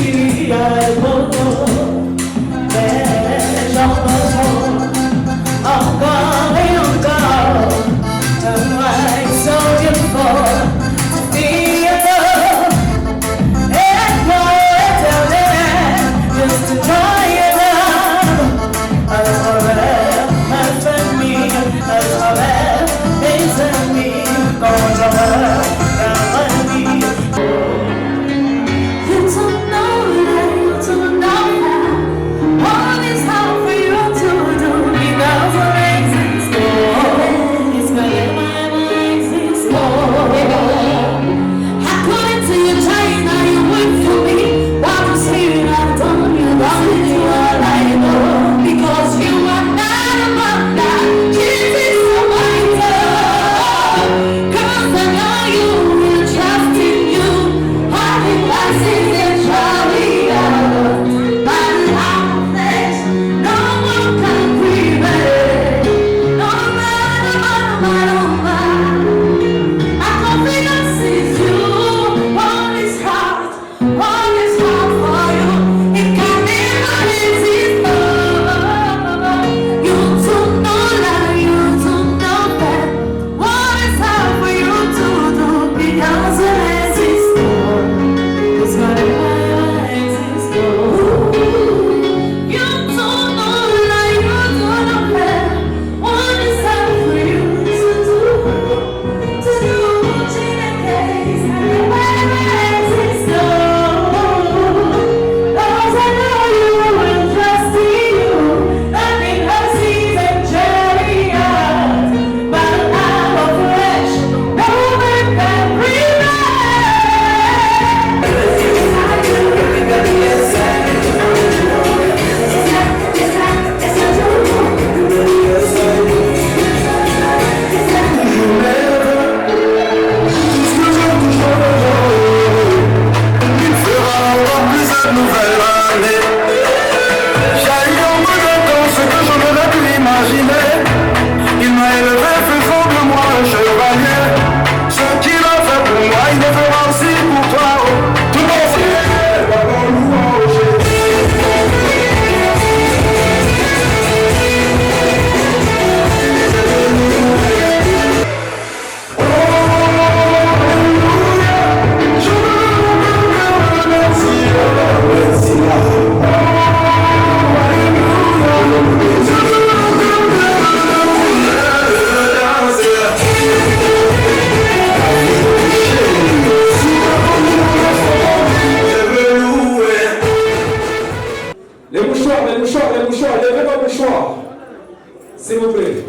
S: s'il vous plaît.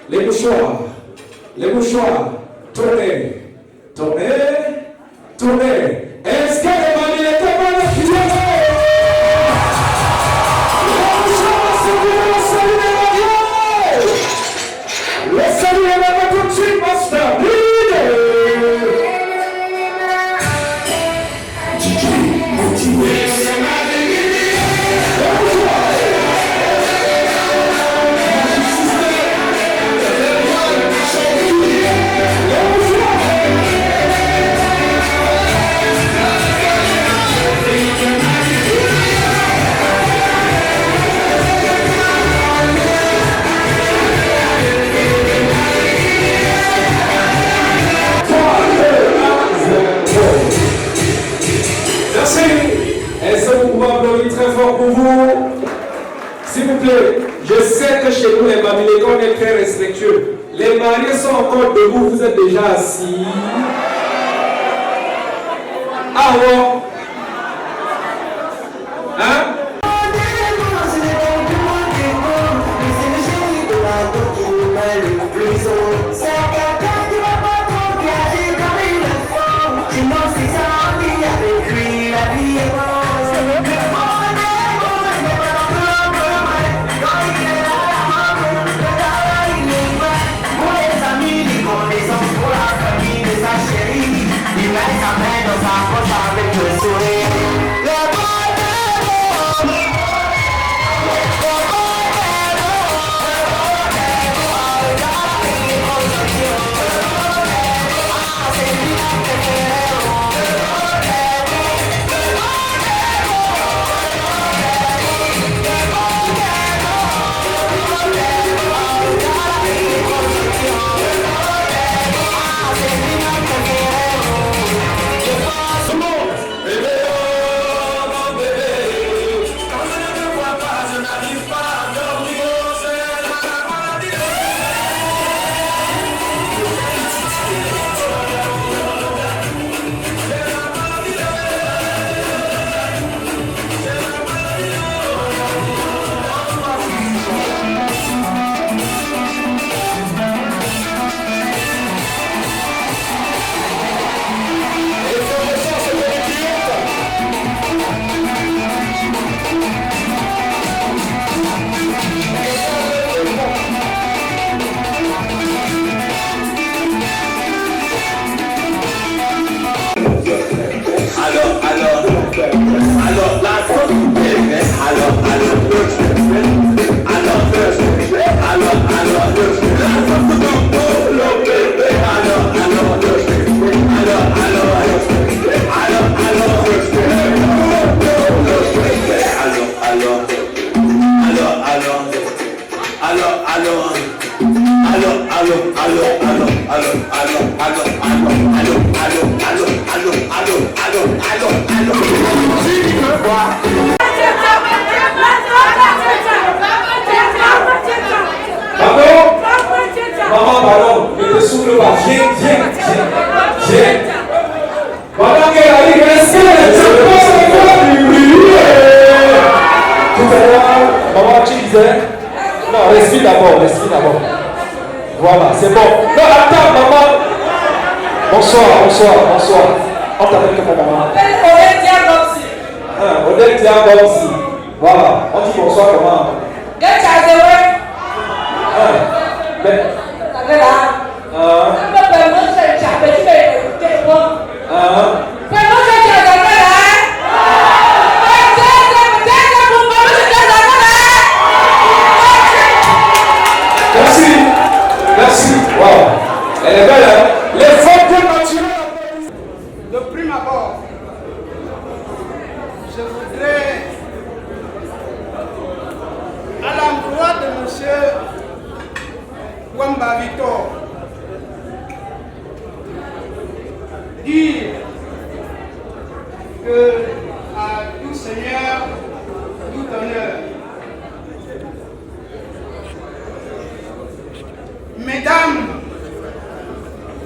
S: Les mouchoirs. Les mouchoirs. Tournez. Tournez. Tournez. Est-ce que les mamies étaient bonnes à crier? Les mouchoirs, s'il vous plaît, le salut des mariés. Le salut est là tout de suite, master. Merci. Est-ce que vous pouvez applaudir très fort pour vous? S'il vous plaît, je sais que chez nous, les mamies, on est très respectueux. Les mariés sont encore debout, vous êtes déjà assis. Ah bon? Hein? Maman, pardon, ne te souffle pas. Viens. Maman, qu'elle arrive, est-ce que tout à l'heure, maman, tu disais. Non, respire d'abord. Voilà, c'est bon. Non, attends, maman. Bonsoir. On t'appelle comment, maman? Odette Diabomsi. Voilà, on dit bonsoir comment? Merci. Wow. Elle est belle, hein? Les femmes naturelles.
P: De prime abord, je voudrais, à l'endroit de monsieur Wamba Victor, dire que à tout Seigneur, tout honneur. Mesdames,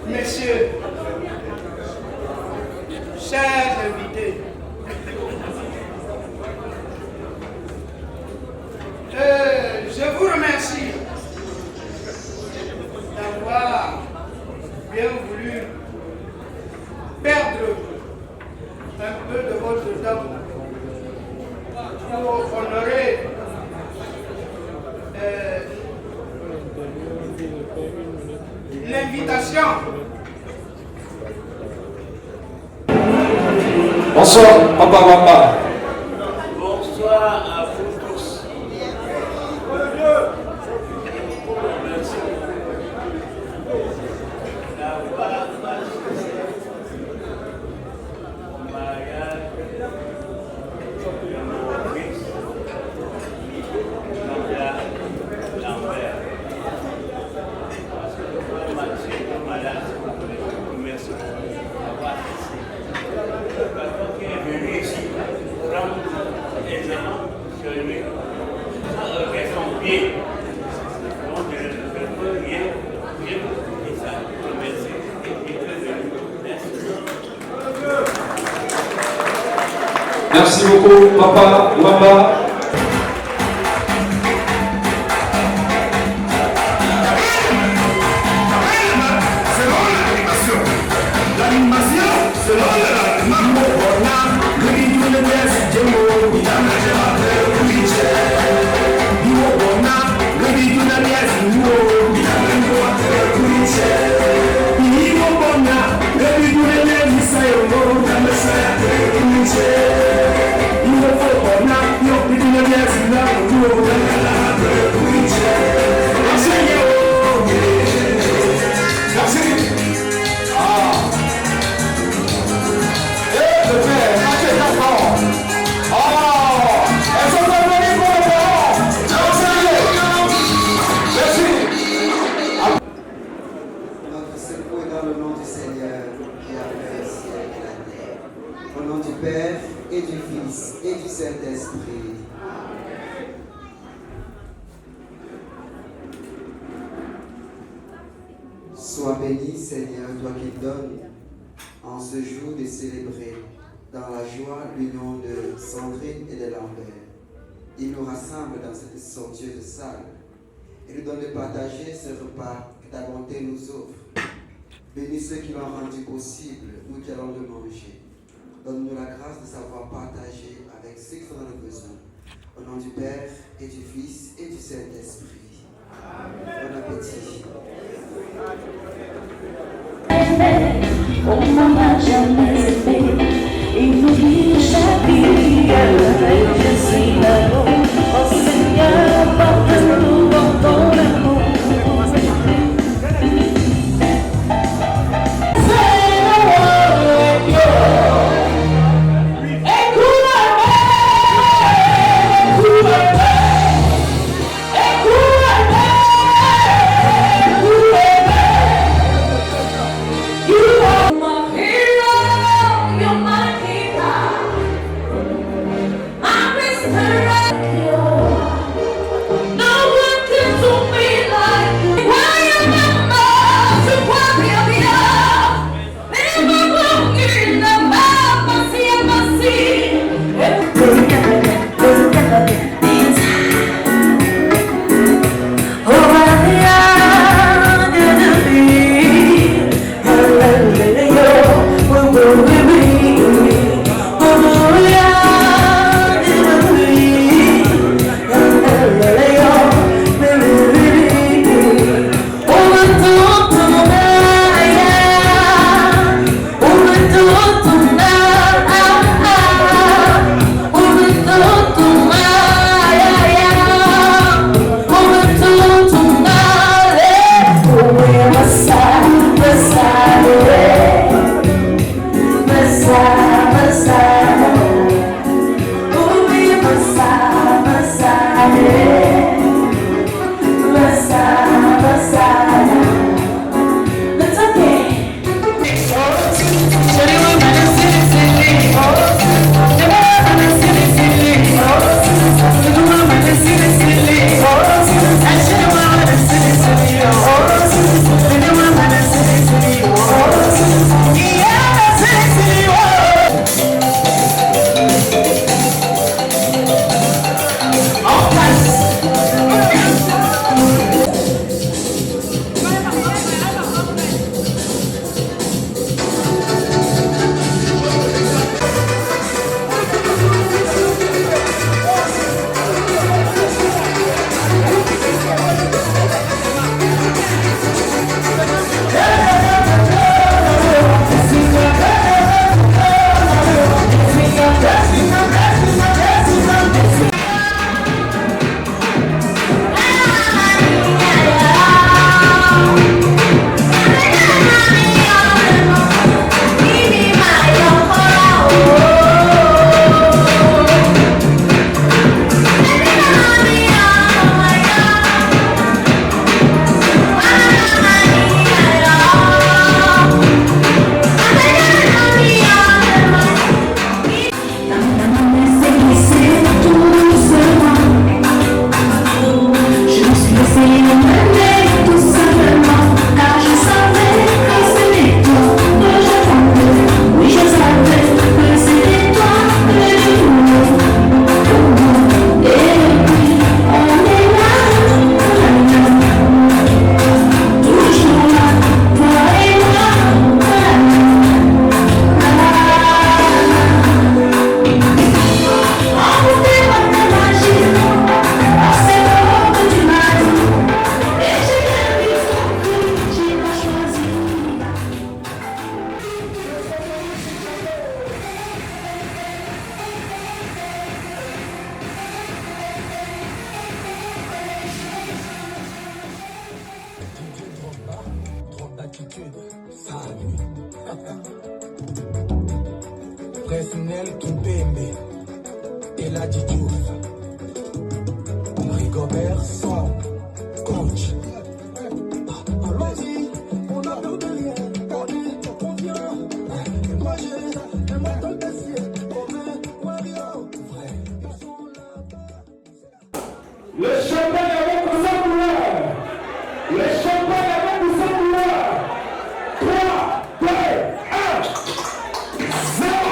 P: Messieurs, chers invités, je vous remercie
S: Bonsoir, Papa Wamba.
K: Bonsoir à vous tous. Merci. D'avoir assisté au mariage de mon fils, Jean-Jacques Lambert. Parce que le marché de malade, merci d'avoir assisté. Le patron qui est venu ici prendre les amants sur lui, sans regret son pied. Donc je ne peux rien et ça, remercier et merci.
S: Merci beaucoup, Papa Wamba.
J: Notre secours est dans le nom du Seigneur qui a fait le ciel et la terre. Au nom du Père et du Fils et du Saint-Esprit. Sois béni, Seigneur, toi qui donnes en ce jour de célébrer dans la joie l'union de Sandrine et de Lambert. Il nous rassemble dans cette somptueuse salle et nous donne de partager ce repas que ta bonté nous offre. Bénis ceux qui l'ont rendu possible, nous qui allons le manger. Donne-nous la grâce de savoir partager avec ceux qui sont dans le besoin. Au nom du Père et du Fils et du Saint-Esprit. Bon appétit.
D: On n'en a jamais aimé, il nous dit chaque vie, je suis l'amour, oh Seigneur, porte-nous dans ton amour.
B: Lionel Kimpembe, Eladi Diouf, Rigobert Son, coach. Allons-y, on a perdu rien, on vient. Moi j'ai un matin d'acier, Mario, vrai.
S: Le champagne avec vous sans vouloir. Le champagne avec vous sans vouloir. 3, 2, 1, 0.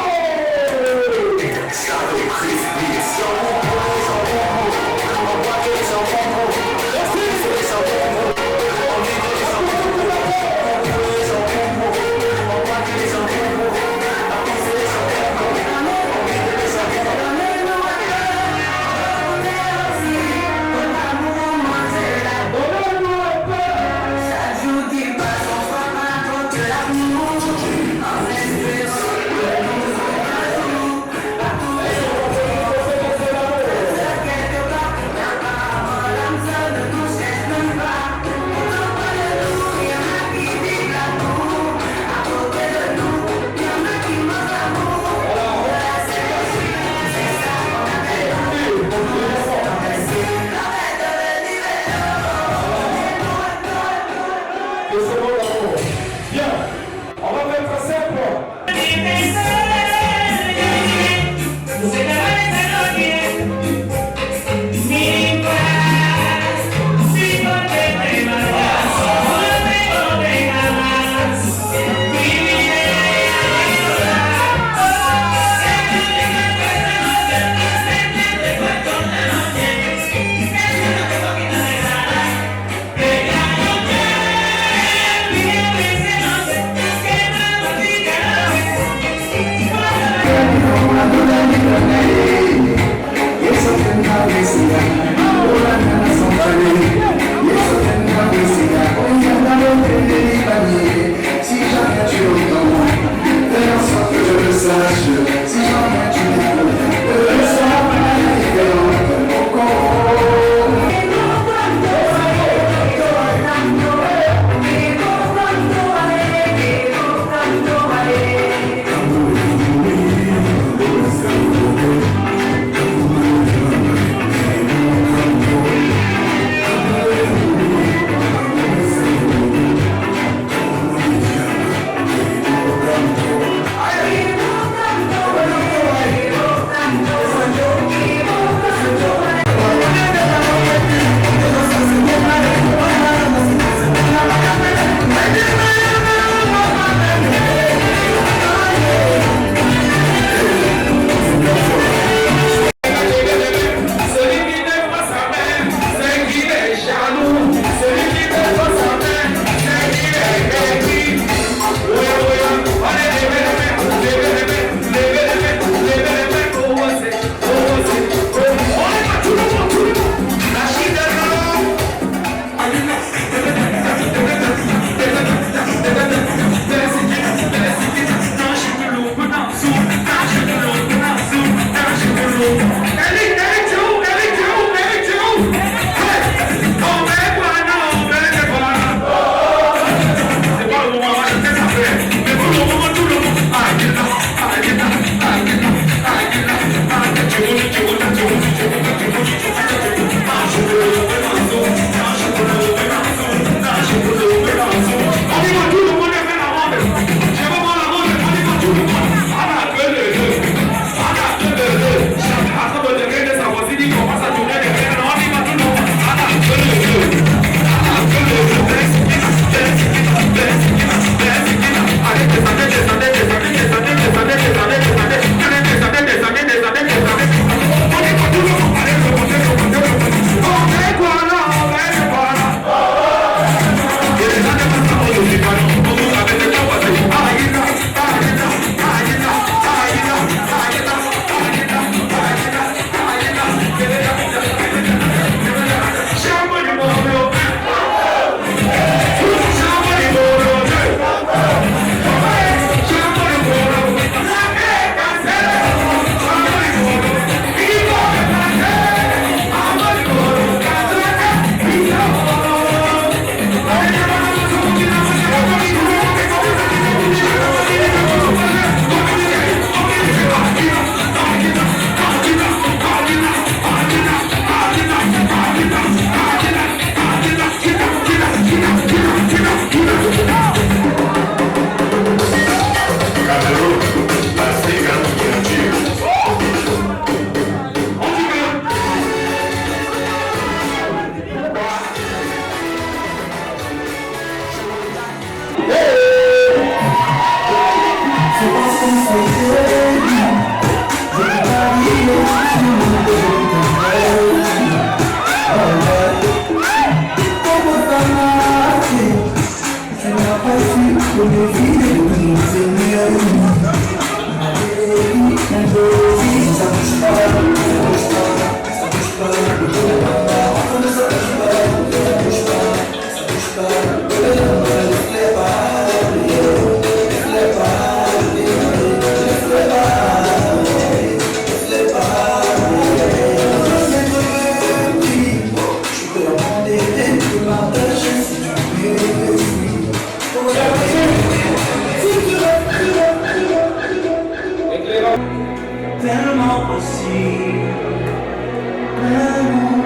D: Tellement possible, l'amour